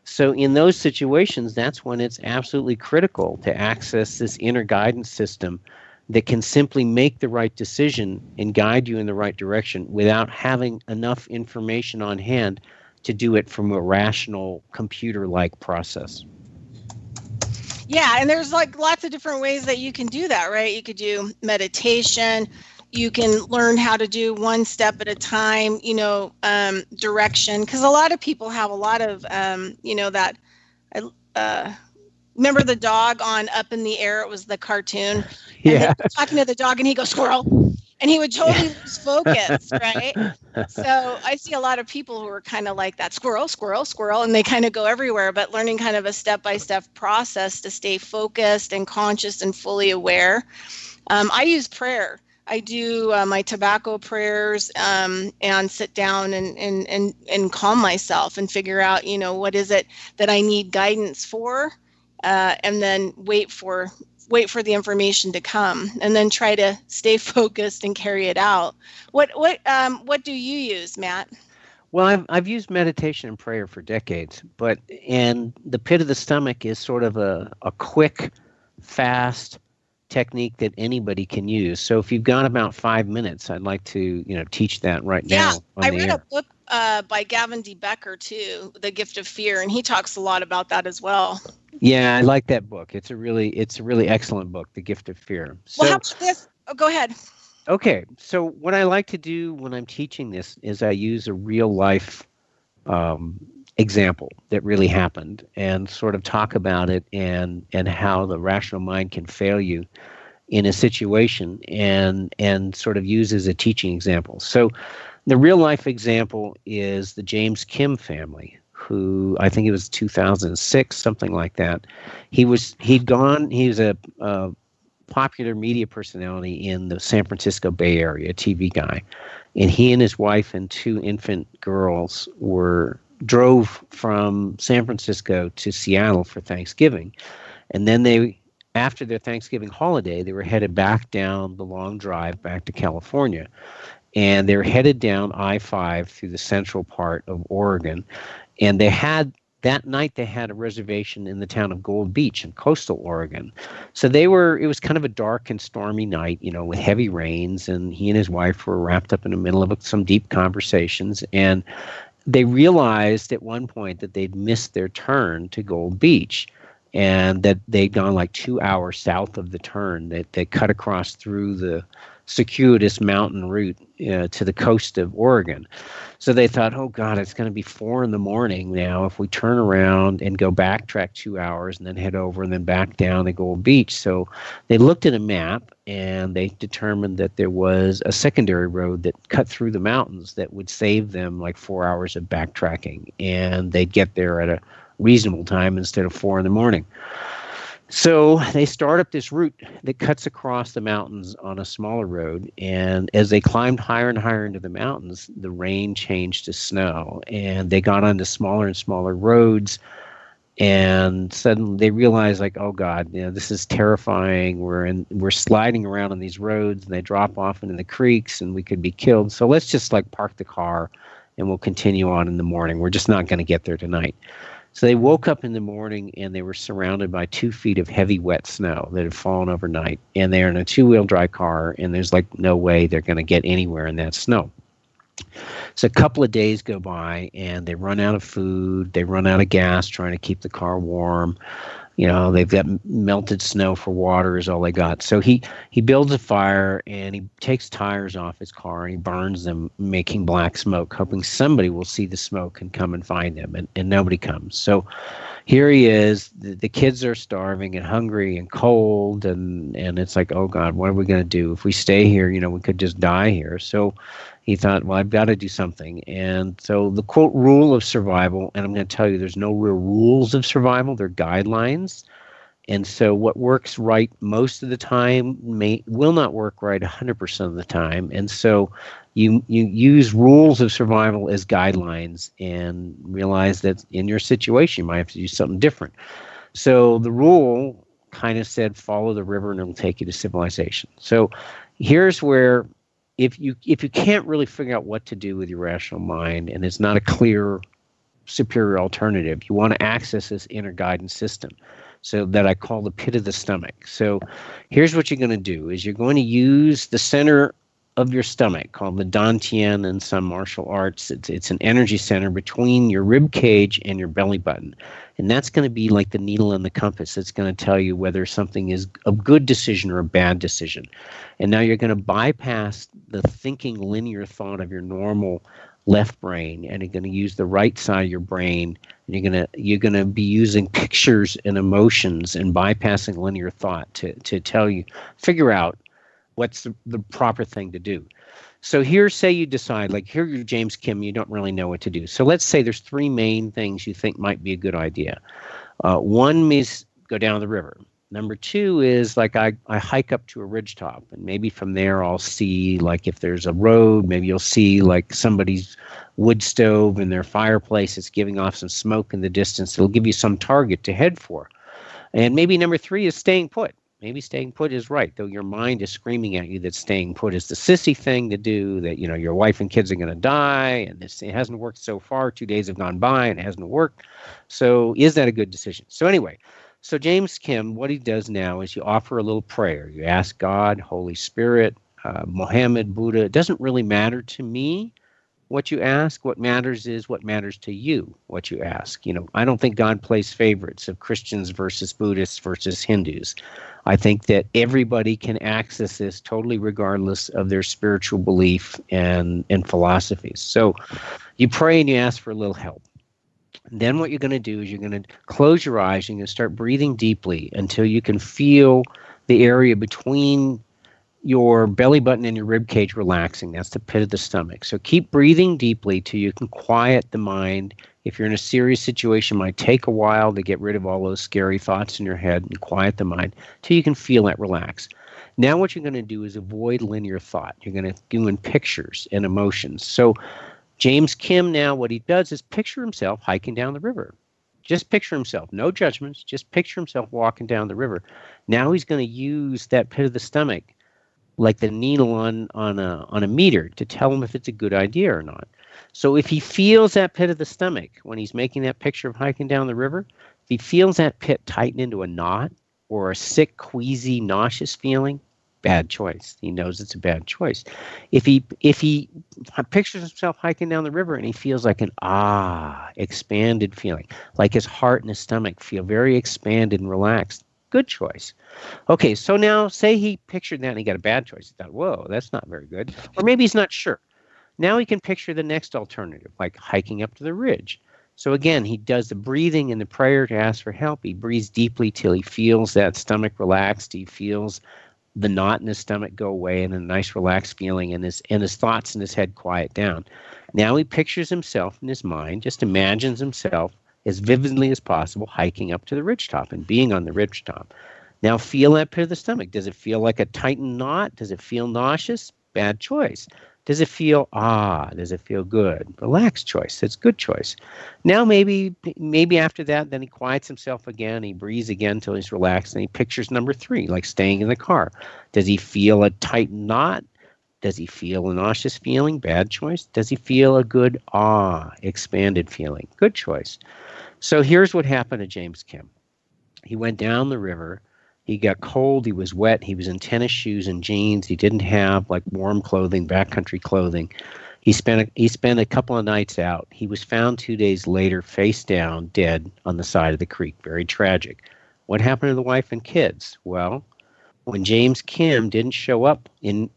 So in those situations, that's when it's absolutely critical to access this inner guidance system that can simply make the right decision and guide you in the right direction without having enough information on hand to do it from a rational computer-like process. Yeah, and there's like lots of different ways that you can do that, right? You could do meditation. You can learn how to do one step at a time, direction. Because a lot of people have a lot of, remember the dog on Up in the Air? It was the cartoon. Yeah. And talking to the dog and he goes, squirrel. And he would totally lose focus, right? So I see a lot of people who are kind of like that, squirrel, squirrel, squirrel, and they kind of go everywhere, but learning kind of a step-by-step process to stay focused and conscious and fully aware. I use prayer. I do my tobacco prayers and sit down and calm myself and figure out, what is it that I need guidance for, and then wait for the information to come, and then try to stay focused and carry it out. What do you use, Matt? Well, I've used meditation and prayer for decades, and the pit of the stomach is sort of a quick, fast technique that anybody can use. So if you've got about 5 minutes, I'd like to teach that right now. I read a book by Gavin D. Becker too, The Gift of Fear, and he talks a lot about that as well. Yeah, I like that book. It's a really excellent book, The Gift of Fear. So, well, how about this? Oh, go ahead. Okay, so what I like to do when I'm teaching this is I use a real life example that really happened and sort of talk about it and how the rational mind can fail you in a situation and sort of use as a teaching example. So the real life example is the James Kim family, who I think it was 2006, something like that. He was a popular media personality in the San Francisco Bay Area, a TV guy. And he and his wife and 2 infant girls drove from San Francisco to Seattle for Thanksgiving. And then after their Thanksgiving holiday, they were headed back down the long drive back to California. And they were headed down I-5 through the central part of Oregon. And that night they had a reservation in the town of Gold Beach in coastal Oregon. So it was kind of a dark and stormy night, with heavy rains, and he and his wife were wrapped up in the middle of some deep conversations. And they realized at one point that they'd missed their turn to Gold Beach, and that they'd gone like 2 hours south of the turn. They cut across through the circuitous mountain route to the coast of Oregon. So they thought, oh God, it's going to be 4 a.m. now if we turn around and go backtrack 2 hours and then head over and then back down to Gold Beach. So they looked at a map and they determined that there was a secondary road that cut through the mountains that would save them like 4 hours of backtracking, and they'd get there at a reasonable time instead of 4 a.m. So they start up this route that cuts across the mountains on a smaller road, and as they climbed higher and higher into the mountains, the rain changed to snow, and they got onto smaller and smaller roads, and suddenly they realized, like, oh God, this is terrifying. We're sliding around on these roads, and they drop off into the creeks, and we could be killed. So let's just park the car, and we'll continue on in the morning. We're just not going to get there tonight. So they woke up in the morning and they were surrounded by 2 feet of heavy, wet snow that had fallen overnight. And they're in a 2-wheel drive car, and there's no way they're going to get anywhere in that snow. So a couple of days go by, and they run out of food. They run out of gas trying to keep the car warm. They've got melted snow for water is all they got. So he builds a fire, and he takes tires off his car, and he burns them, making black smoke, hoping somebody will see the smoke and come and find him, and nobody comes. So here he is. The kids are starving and hungry and cold, and it's like, oh God, what are we going to do? If we stay here, we could just die here. So He thought, well, I've got to do something. And so the quote rule of survival, and I'm going to tell you there's no real rules of survival, they're guidelines. And so what works right most of the time will not work right 100% of the time. And so you use rules of survival as guidelines and realize that in your situation, you might have to do something different. So the rule kind of said, follow the river and it'll take you to civilization. So here's where if you can't really figure out what to do with your rational mind and it's not a clear superior alternative, you want to access this inner guidance system. So that I call the pit of the stomach. So here's what you're going to do is you're going to use the center of your stomach called the Dantian in some martial arts. It's an energy center between your rib cage and your belly button. And that's going to be like the needle and the compass. It's going to tell you whether something is a good decision or a bad decision. And now you're going to bypass the thinking linear thought of your normal left brain, and you're going to use the right side of your brain, and you're going to be using pictures and emotions and bypassing linear thought to tell you, figure out what's the proper thing to do. So here, say you decide, like here you're James Kim, you don't really know what to do. So let's say there's three main things you think might be a good idea. One is go down the river. Number two is like I hike up to a ridgetop, and maybe from there I'll see, like if there's a road, maybe you'll see like somebody's wood stove in their fireplace. It's giving off some smoke in the distance. It'll give you some target to head for. And maybe number three is staying put. Maybe staying put is right, though your mind is screaming at you that staying put is the sissy thing to do, that, you know, your wife and kids are going to die, and it hasn't worked so far. 2 days have gone by and it hasn't worked. So is that a good decision? So anyway, so James Kim, what he does now is you offer a little prayer. You ask God, Holy Spirit, Mohammed, Buddha. It doesn't really matter to me what you ask. What matters is what matters to you, what you ask. You know, I don't think God plays favorites of Christians versus Buddhists versus Hindus. I think that everybody can access this totally regardless of their spiritual belief and philosophies. So you pray and you ask for a little help. And then what you're going to do is you're going to close your eyes. You're going to start breathing deeply until you can feel the area between your belly button and your rib cage relaxing. That's the pit of the stomach. So keep breathing deeply till you can quiet the mind. If you're in a serious situation, it might take a while to get rid of all those scary thoughts in your head and quiet the mind till you can feel that relax. Now what you're going to do is avoid linear thought. You're going to do in pictures and emotions. So James Kim now, what he does is picture himself hiking down the river. Just picture himself, no judgments, just picture himself walking down the river. Now he's going to use that pit of the stomach like the needle on a meter to tell him if it's a good idea or not. So if he feels that pit of the stomach when he's making that picture of hiking down the river, if he feels that pit tighten into a knot or a sick, queasy, nauseous feeling, bad choice. He knows it's a bad choice. If he pictures himself hiking down the river and he feels like an expanded feeling, like his heart and his stomach feel very expanded and relaxed, good choice. Okay, so now say he pictured that and he got a bad choice. He thought, whoa, that's not very good. Or maybe he's not sure. Now he can picture the next alternative, like hiking up to the ridge. So again, he does the breathing and the prayer to ask for help. He breathes deeply till he feels that stomach relaxed. He feels the knot in his stomach go away and a nice relaxed feeling, and his thoughts in his head quiet down. Now he pictures himself in his mind, just imagines himself as vividly as possible hiking up to the ridgetop and being on the ridgetop. Now feel that pit of the stomach. Does it feel like a tightened knot? Does it feel nauseous? Bad choice. Does it feel does it feel good? Relaxed choice. That's good choice. Now maybe after that, then he quiets himself again. He breathes again till he's relaxed, and he pictures number 3, like staying in the car. Does he feel a tightened knot? Does he feel a nauseous feeling? Bad choice. Does he feel a good expanded feeling? Good choice. So here's what happened to James Kim. He went down the river. He got cold. He was wet. He was in tennis shoes and jeans. He didn't have like warm clothing, backcountry clothing. He spent a couple of nights out. He was found 2 days later, face down, dead on the side of the creek. Very tragic. What happened to the wife and kids? Well, when James Kim didn't show up in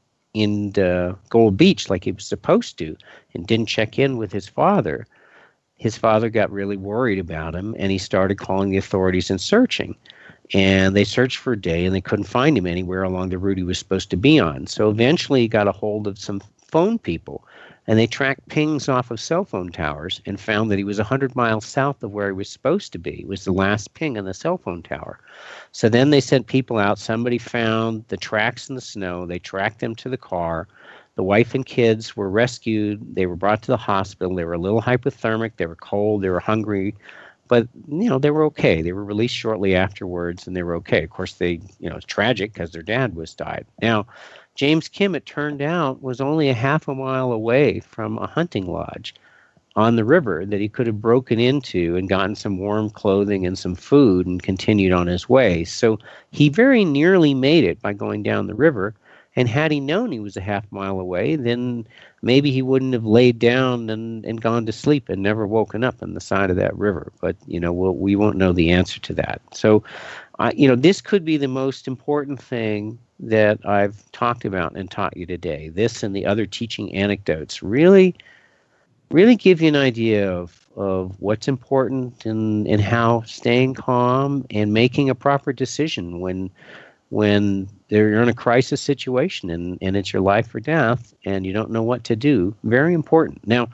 Gold Beach like he was supposed to, and didn't check in with his father got really worried about him, and he started calling the authorities and searching. And they searched for a day, and they couldn't find him anywhere along the route he was supposed to be on. So eventually he got a hold of some phone people. And they tracked pings off of cell phone towers and found that he was 100 miles south of where he was supposed to be. It was the last ping on the cell phone tower. So then they sent people out. Somebody found the tracks in the snow. They tracked them to the car. The wife and kids were rescued. They were brought to the hospital. They were a little hypothermic. They were cold. They were hungry. But, they were okay. They were released shortly afterwards, and they were okay. Of course, it's tragic because their dad was died. Now, James Kim, it turned out, was only a half a mile away from a hunting lodge on the river that he could have broken into and gotten some warm clothing and some food and continued on his way. So he very nearly made it by going down the river. And had he known he was a half mile away, then maybe he wouldn't have laid down and gone to sleep and never woken up on the side of that river. But, we won't know the answer to that. So, this could be the most important thing that I've talked about and taught you today. This and the other teaching anecdotes really give you an idea of what's important and how staying calm and making a proper decision when you're in a crisis situation and it's your life or death and you don't know what to do. Very important. Now,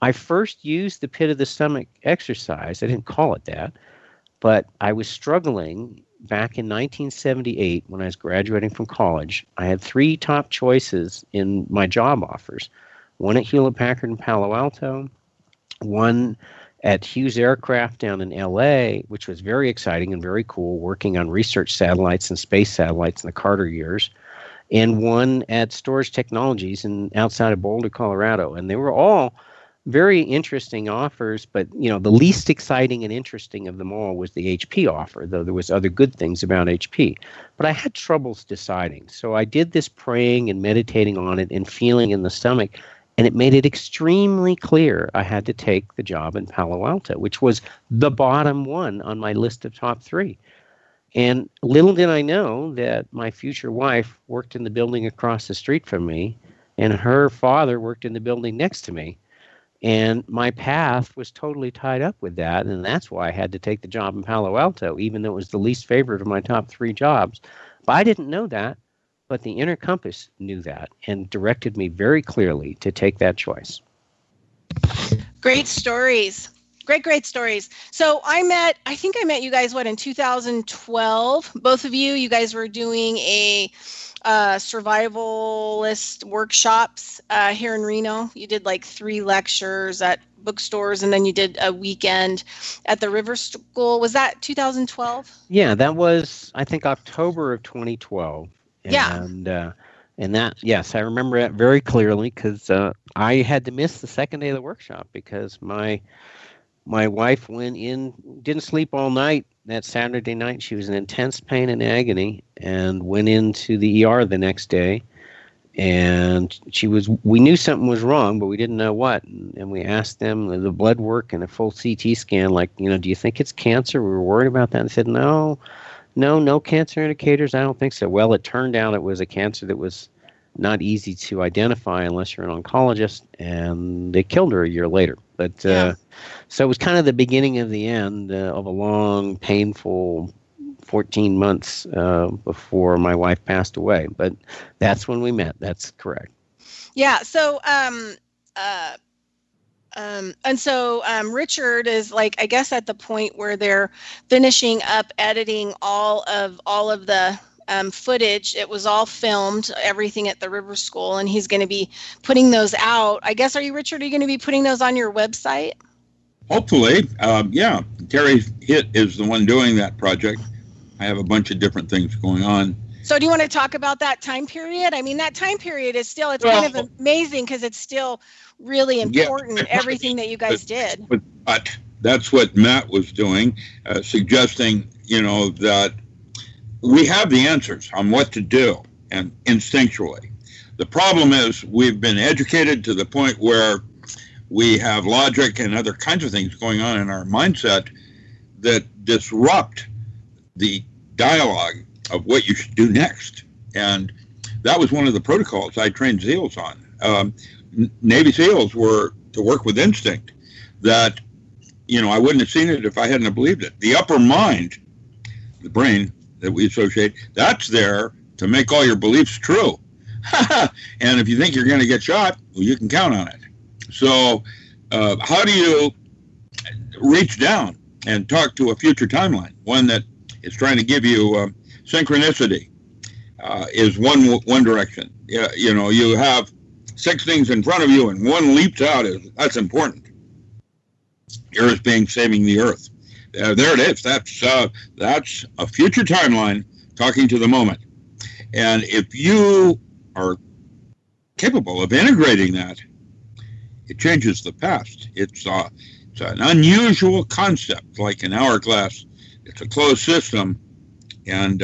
I first used the pit of the stomach exercise. I didn't call it that, but I was struggling back in 1978 when I was graduating from college. I had 3 top choices in my job offers. One at Hewlett-Packard in Palo Alto, one at Hughes Aircraft down in LA, which was very exciting and very cool, working on research satellites and space satellites in the Carter years, and one at Storage Technologies outside of Boulder, Colorado. And they were all very interesting offers, but the least exciting and interesting of them all was the HP offer, though there was other good things about HP. But I had troubles deciding. So I did this praying and meditating on it and feeling in the stomach, and it made it extremely clear I had to take the job in Palo Alto, which was the bottom one on my list of top 3. And little did I know that my future wife worked in the building across the street from me, and her father worked in the building next to me. And my path was totally tied up with that, and that's why I had to take the job in Palo Alto, even though it was the least favorite of my top 3 jobs. But I didn't know that, but the inner compass knew that and directed me very clearly to take that choice. Great stories. Great stories. So I think I met you guys, in 2012? Both of you guys were doing a survivalist workshops here in Reno. You did 3 lectures at bookstores, and then you did a weekend at the River School. Was that 2012? Yeah, that was, I think, October of 2012. Yeah. And that, yes, I remember that very clearly because I had to miss the second day of the workshop because my wife went in, didn't sleep all night that Saturday night. She was in intense pain and agony and went into the ER the next day. And we knew something was wrong, but we didn't know what. And we asked them the blood work and a full CT scan, do you think it's cancer? We were worried about that. And they said, no cancer indicators. I don't think so. Well, it turned out it was a cancer that was not easy to identify unless you're an oncologist, and they killed her a year later. But so it was kind of the beginning of the end of a long, painful 14 months before my wife passed away. But that's when we met. That's correct. Yeah. So, Richard is I guess at the point where they're finishing up editing all of the footage. It was all filmed, everything at the River School, and he's going to be putting those out. I guess, Richard, are you going to be putting those on your website? Hopefully. Yeah. Terry Hitt is the one doing that project. I have a bunch of different things going on. So do you want to talk about that time period? I mean, that time period is still, it's kind of amazing because it's still really important, everything that you guys did. But that's what Matt was doing, suggesting, that we have the answers on what to do and instinctually. The problem is we've been educated to the point where we have logic and other kinds of things going on in our mindset that disrupt the dialogue of what you should do next. And that was one of the protocols I trained SEALs on. Navy SEALs were to work with instinct that, I wouldn't have seen it if I hadn't have believed it. The upper mind, the brain that we associate, that's there to make all your beliefs true. And if you think you're going to get shot, well, you can count on it. So how do you reach down and talk to a future timeline, one that is trying to give you synchronicity? Is one direction. You know, you have 6 things in front of you and one leaps out. That's important. Earth being saving the Earth. There it is. That's a future timeline talking to the moment. And if you are capable of integrating that, it changes the past. It's an unusual concept, like an hourglass. It's a closed system, and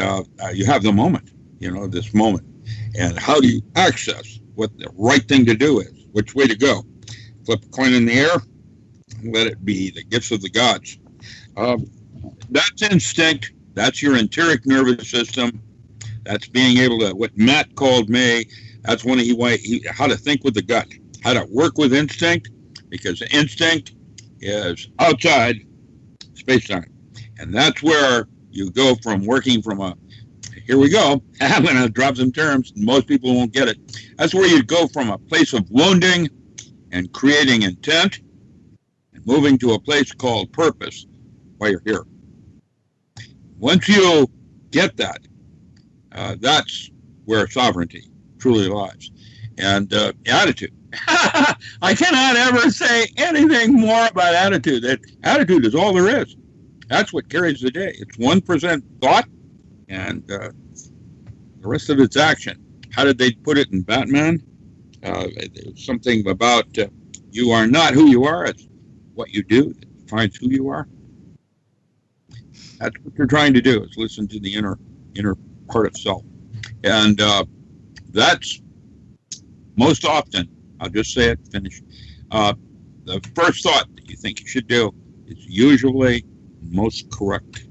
you have the moment, you know, this moment. And how do you access what the right thing to do is, which way to go? Flip a coin in the air, let it be the gifts of the gods. That's instinct. That's your enteric nervous system. That's being able to, what Matt called me, that's when how to think with the gut, how to work with instinct, because instinct is outside space-time. And that's where you go from working from here we go, I'm going to drop some terms, most people won't get it. That's where you go from a place of wounding and creating intent and moving to a place called purpose while you're here. Once you get that, that's where sovereignty truly lies. And attitude. I cannot ever say anything more about attitude. That attitude is all there is. That's what carries the day. It's 1% thought and the rest of it's action. How did they put it in Batman? Something about you are not who you are. It's what you do that defines who you are. That's what you're trying to do, is listen to the inner part of self. And that's most often, I'll just say it, finish. The first thought that you think you should do is usually most correct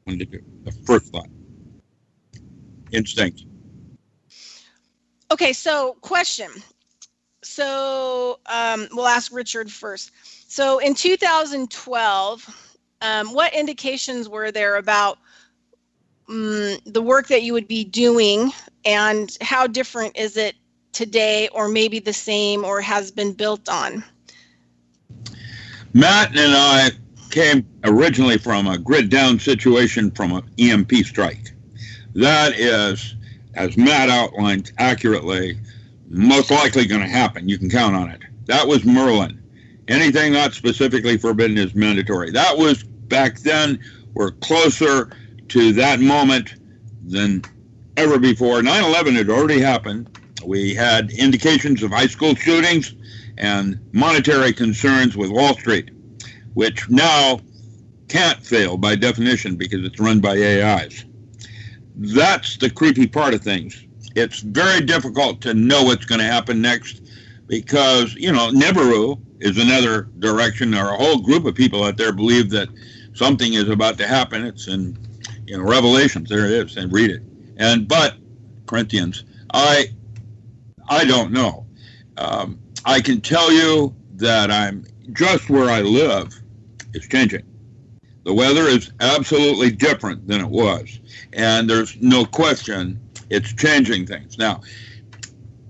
one to do. The first thought. Instinct. Okay, so question. So we'll ask Richard first. So in 2012, what indications were there about the work that you would be doing, and how different is it today, or maybe the same, or has been built on? Matt and I came originally from a grid down situation from an EMP strike. That is, as Matt outlined accurately, most likely going to happen. You can count on it. That was Merlin. Anything not specifically forbidden is mandatory. That was back then. We're closer to that moment than ever before. 9/11 had already happened. We had indications of high school shootings and monetary concerns with Wall Street, which now can't fail by definition because it's run by AIs. That's the creepy part of things. It's very difficult to know what's going to happen next because, you know, Nibiru is another direction. There are a whole group of people out there believe that something is about to happen. It's in, you know, Revelations. There it is, and read it. But Corinthians, I don't know. I can tell you that I'm just where I live is changing. The weather is absolutely different than it was, and there's no question it's changing things. Now,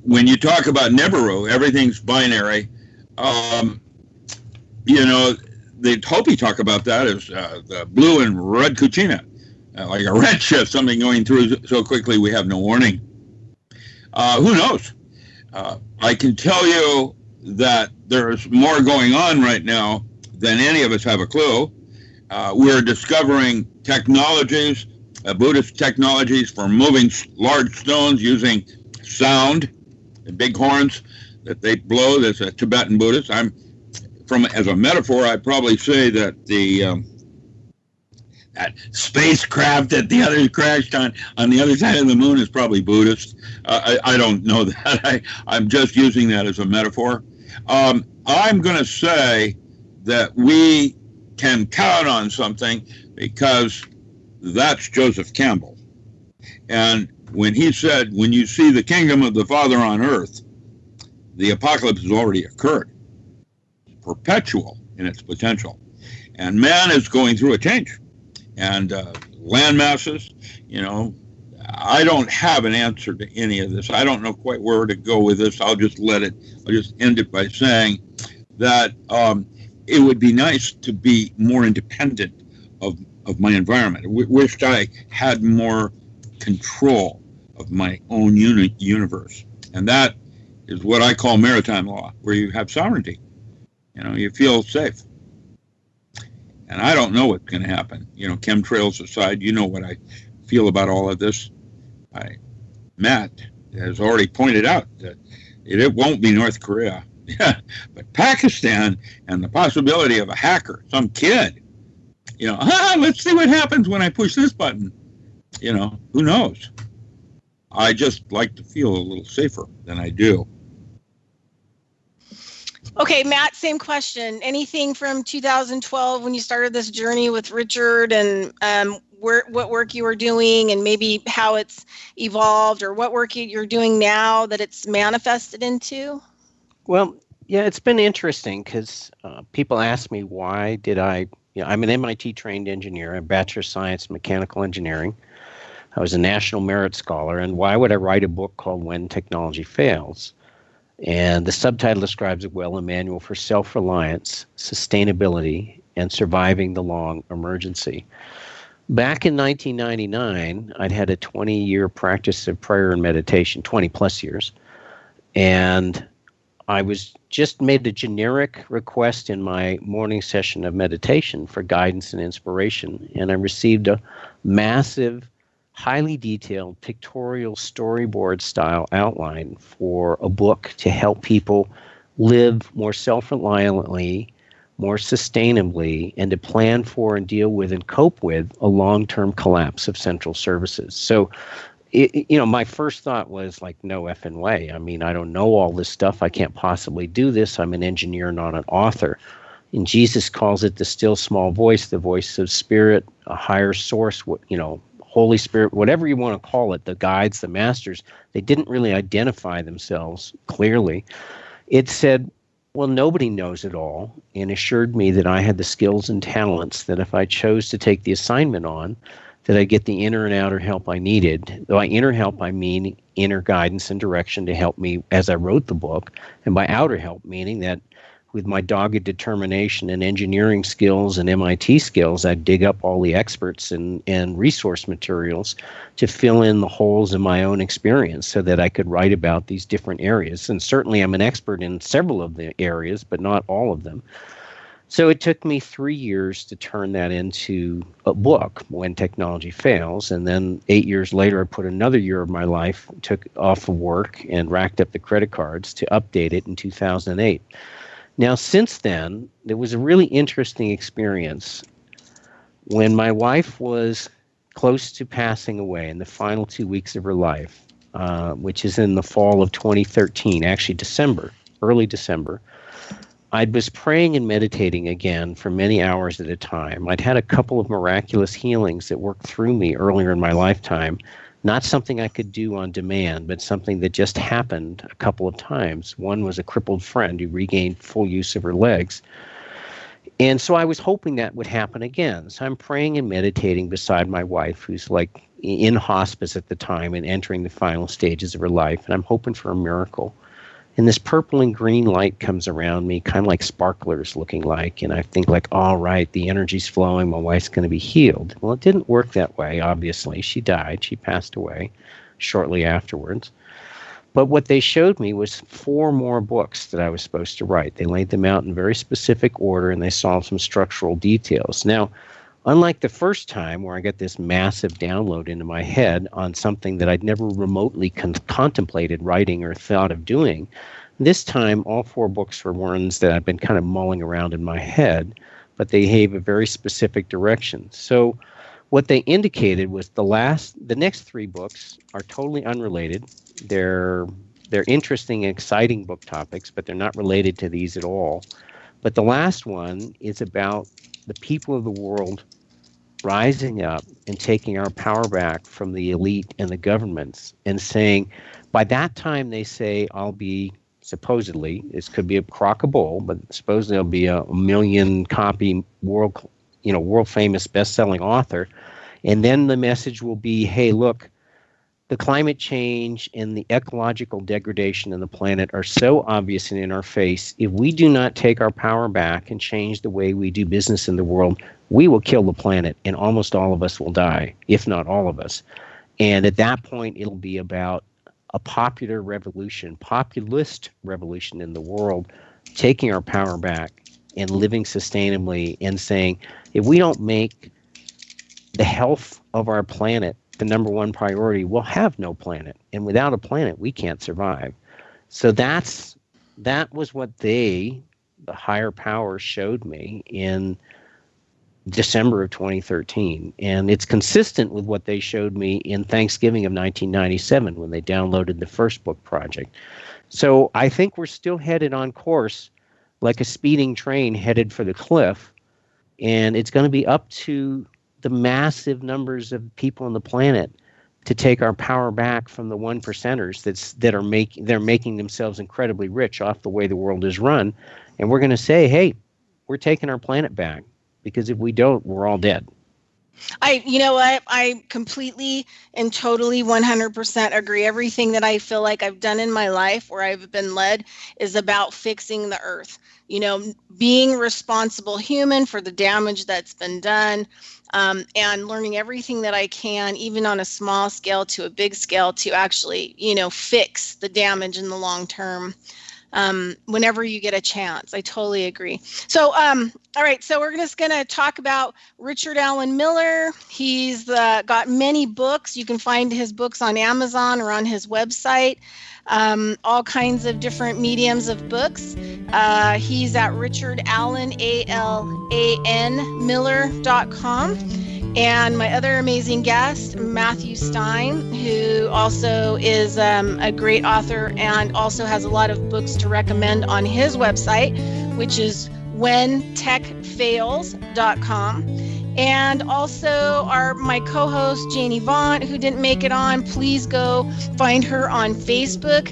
when you talk about Nibiru, everything's binary. You know, the Hopi talk about that as the blue and red Cucina, like a red shift, something going through so quickly we have no warning. Who knows? I can tell you that there's more going on right now than any of us have a clue. We're discovering technologies, Buddhist technologies for moving large stones using sound, the big horns that they blow. There's a Tibetan Buddhist. As a metaphor, I'd probably say that that spacecraft that the others crashed on the other side of the moon is probably Buddhist. I don't know that. I'm just using that as a metaphor. I'm going to say that we can count on something because that's Joseph Campbell. And when he said, when you see the kingdom of the Father on earth, the apocalypse has already occurred. It's perpetual in its potential. And man is going through a change. And land masses, you know, I don't have an answer to any of this. I don't know quite where to go with this. I'll just end it by saying that it would be nice to be more independent of my environment. I wished I had more control of my own universe. And that is what I call maritime law, where you have sovereignty. You feel safe. And I don't know what's going to happen. Chemtrails aside, you know what I feel about all of this. Matt has already pointed out that it won't be North Korea. Yeah, but Pakistan and the possibility of a hacker, some kid, let's see what happens when I push this button. Who knows? I just like to feel a little safer than I do. Okay, Matt, same question. Anything from 2012 when you started this journey with Richard, and what work you were doing, and maybe how it's evolved, or what work you're doing now that it's manifested into? Well, yeah, it's been interesting because people ask me why did I'm an MIT trained engineer, a Bachelor of Science in Mechanical Engineering. I was a National Merit Scholar, and why would I write a book called When Technology Fails? And the subtitle describes it well, a manual for self-reliance, sustainability, and surviving the long emergency. Back in 1999, I'd had a 20-year practice of prayer and meditation, 20 plus years, and I was just made a generic request in my morning session of meditation for guidance and inspiration, and I received a massive, highly detailed pictorial storyboard style outline for a book to help people live more self-reliantly, more sustainably, and to plan for and deal with and cope with a long-term collapse of central services. So, my first thought was like, no effing way. I mean, I don't know all this stuff. I can't possibly do this. I'm an engineer, not an author. And Jesus calls it the still small voice, the voice of spirit, a higher source, Holy Spirit, whatever you want to call it, the guides, the masters. They didn't really identify themselves clearly. It said, well, nobody knows it all, and assured me that I had the skills and talents that if I chose to take the assignment on, that I get the inner and outer help I needed. By inner help, I mean inner guidance and direction to help me as I wrote the book, and by outer help, meaning that with my dogged determination and engineering skills and MIT skills, I'd dig up all the experts and resource materials to fill in the holes in my own experience so that I could write about these different areas. And certainly I'm an expert in several of the areas, but not all of them. So it took me 3 years to turn that into a book, When Technology Fails. And then 8 years later, I put another year of my life, took off of work and racked up the credit cards to update it in 2008. Now, since then, there was a really interesting experience. When my wife was close to passing away in the final 2 weeks of her life, which is in the fall of 2013, actually December, early December, I was praying and meditating again for many hours at a time. I'd had a couple of miraculous healings that worked through me earlier in my lifetime. Not something I could do on demand, but something that just happened a couple of times. One was a crippled friend who regained full use of her legs. And so I was hoping that would happen again. So I'm praying and meditating beside my wife, who's like in hospice at the time and entering the final stages of her life. And I'm hoping for a miracle. And this purple and green light comes around me, kind of like sparklers looking like. And I think like, all right, the energy's flowing. My wife's going to be healed. Well, it didn't work that way, obviously. She died. She passed away shortly afterwards. But what they showed me was 4 more books that I was supposed to write. They laid them out in very specific order, and they solved some structural details. Now, unlike the first time where I got this massive download into my head on something that I'd never remotely contemplated writing or thought of doing, this time all 4 books were ones that I've been kind of mulling around in my head, but they have a very specific direction. So what they indicated was the next 3 books are totally unrelated. They're interesting and exciting book topics, but they're not related to these at all. But the last one is about the people of the world rising up and taking our power back from the elite and the governments and saying, by that time, they say, I'll be, supposedly, this could be a crock of bull, but supposedly I'll be a 1 million copy world famous best-selling author. And then the message will be, hey, look, the climate change and the ecological degradation of the planet are so obvious and in our face. If we do not take our power back and change the way we do business in the world, we will kill the planet, and almost all of us will die, if not all of us. And at that point, it'll be about a popular revolution, populist revolution in the world, taking our power back and living sustainably and saying, if we don't make the health of our planet the number one priority, we'll have no planet. And without a planet, we can't survive. So that was what the higher powers showed me in December of 2013. And it's consistent with what they showed me in Thanksgiving of 1997 when they downloaded the first book project. So I think we're still headed on course like a speeding train headed for the cliff. And it's going to be up to the massive numbers of people on the planet to take our power back from the 1%ers they're making themselves incredibly rich off the way the world is run. And we're going to say, hey, we're taking our planet back, because if we don't, we're all dead. You know what? I completely and totally 100% agree. Everything that I feel like I've done in my life where I've been led is about fixing the earth. You know, being a responsible human for the damage that's been done, and learning everything that I can, even on a small scale to a big scale, to actually, you know, fix the damage in the long term. Whenever you get a chance. I totally agree. So, all right, so we're just going to talk about Richard Allen Miller. He's got many books. You can find his books on Amazon or on his website, all kinds of different mediums of books. He's at Richard Allen, ALAN, Miller.com. And my other amazing guest, Matthew Stien, who also is a great author and also has a lot of books to recommend on his website, which is whentechfails.com. And also my co-host, Janie Vaughn, who didn't make it on. Please go find her on Facebook.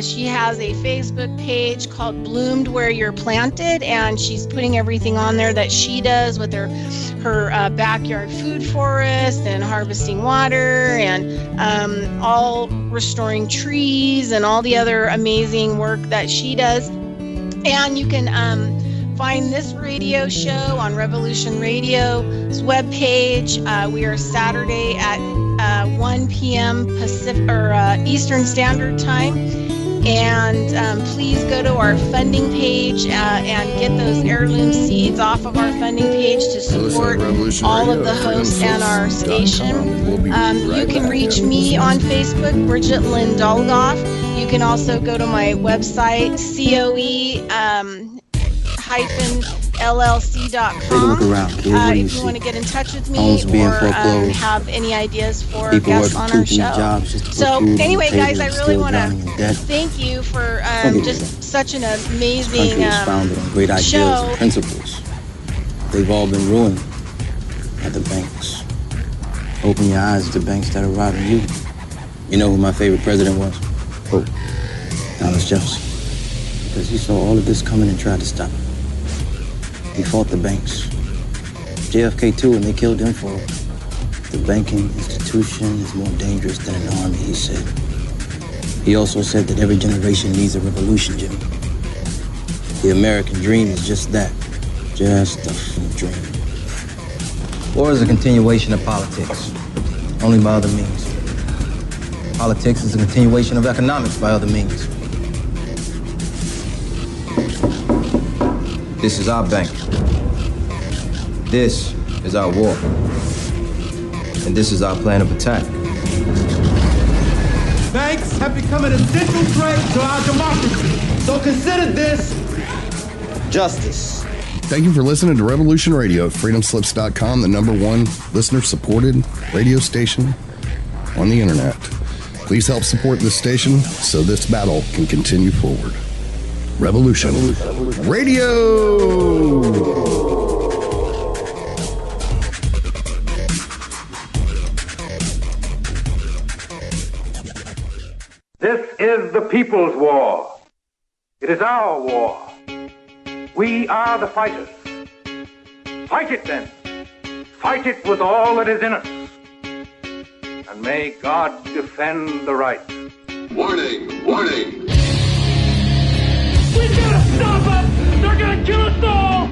She has a Facebook page called Bloomed Where You're Planted, and she's putting everything on there that she does with her backyard food forest and harvesting water and all restoring trees and all the other amazing work that she does. And you can find this radio show on Revolution Radio's webpage. We are Saturday at 1 p.m. Pacific or Eastern Standard Time. And please go to our funding page and get those heirloom seeds off of our funding page to support all of the hosts and our station. You can reach me on Facebook, Bridget Lynn Dolgoff. You can also go to my website, COE-LLC.com if you want to get in touch with me or have any ideas for guests on our show. So anyway, guys, I really want to thank you for just such an amazing great ideas show. And principles. They've all been ruined at the banks. Open your eyes to banks that are robbing you. You know who my favorite president was? Oh, Thomas Jefferson. Because he saw all of this coming and tried to stop it. He fought the banks. JFK too, and they killed him for it. The banking institution is more dangerous than an army, he said. He also said that every generation needs a revolution, Jimmy. The American dream is just that, just a dream. War is a continuation of politics, only by other means. Politics is a continuation of economics by other means. This is our bank. This is our war. And this is our plan of attack. Banks have become an essential threat to our democracy. So consider this justice. Thank you for listening to Revolution Radio, freedomslips.com, the #1 listener-supported radio station on the internet. Please help support this station so this battle can continue forward. Revolution Radio! This is the people's war. It is our war. We are the fighters. Fight it then. Fight it with all that is in us. And and may God defend the right. Warning! Warning! We gotta stop them! They're gonna kill us all!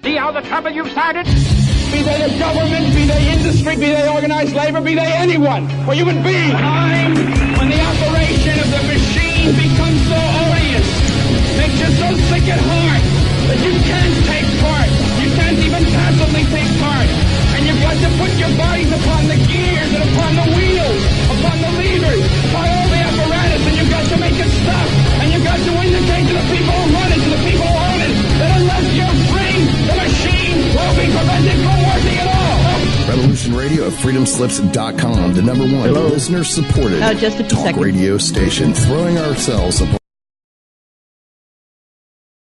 See how the trouble you've started? Be they the government, be they industry, be they organized labor, be they anyone, or human beings. Time when the operation of the machine becomes so odious, makes you so sick at heart that you can't take part. You can't even passively take part. And you've got to put your bodies upon the gears and upon the wheels, upon the levers, upon all the apparatus, and you've got to make it stop. And you've got to indicate to the people who run it, to the people who own it, that unless you're free, the machine will be prevented from working at all. Revolution Radio at freedomslips.com, the #1 listener-supported just a few talk seconds. radio station, throwing ourselves upon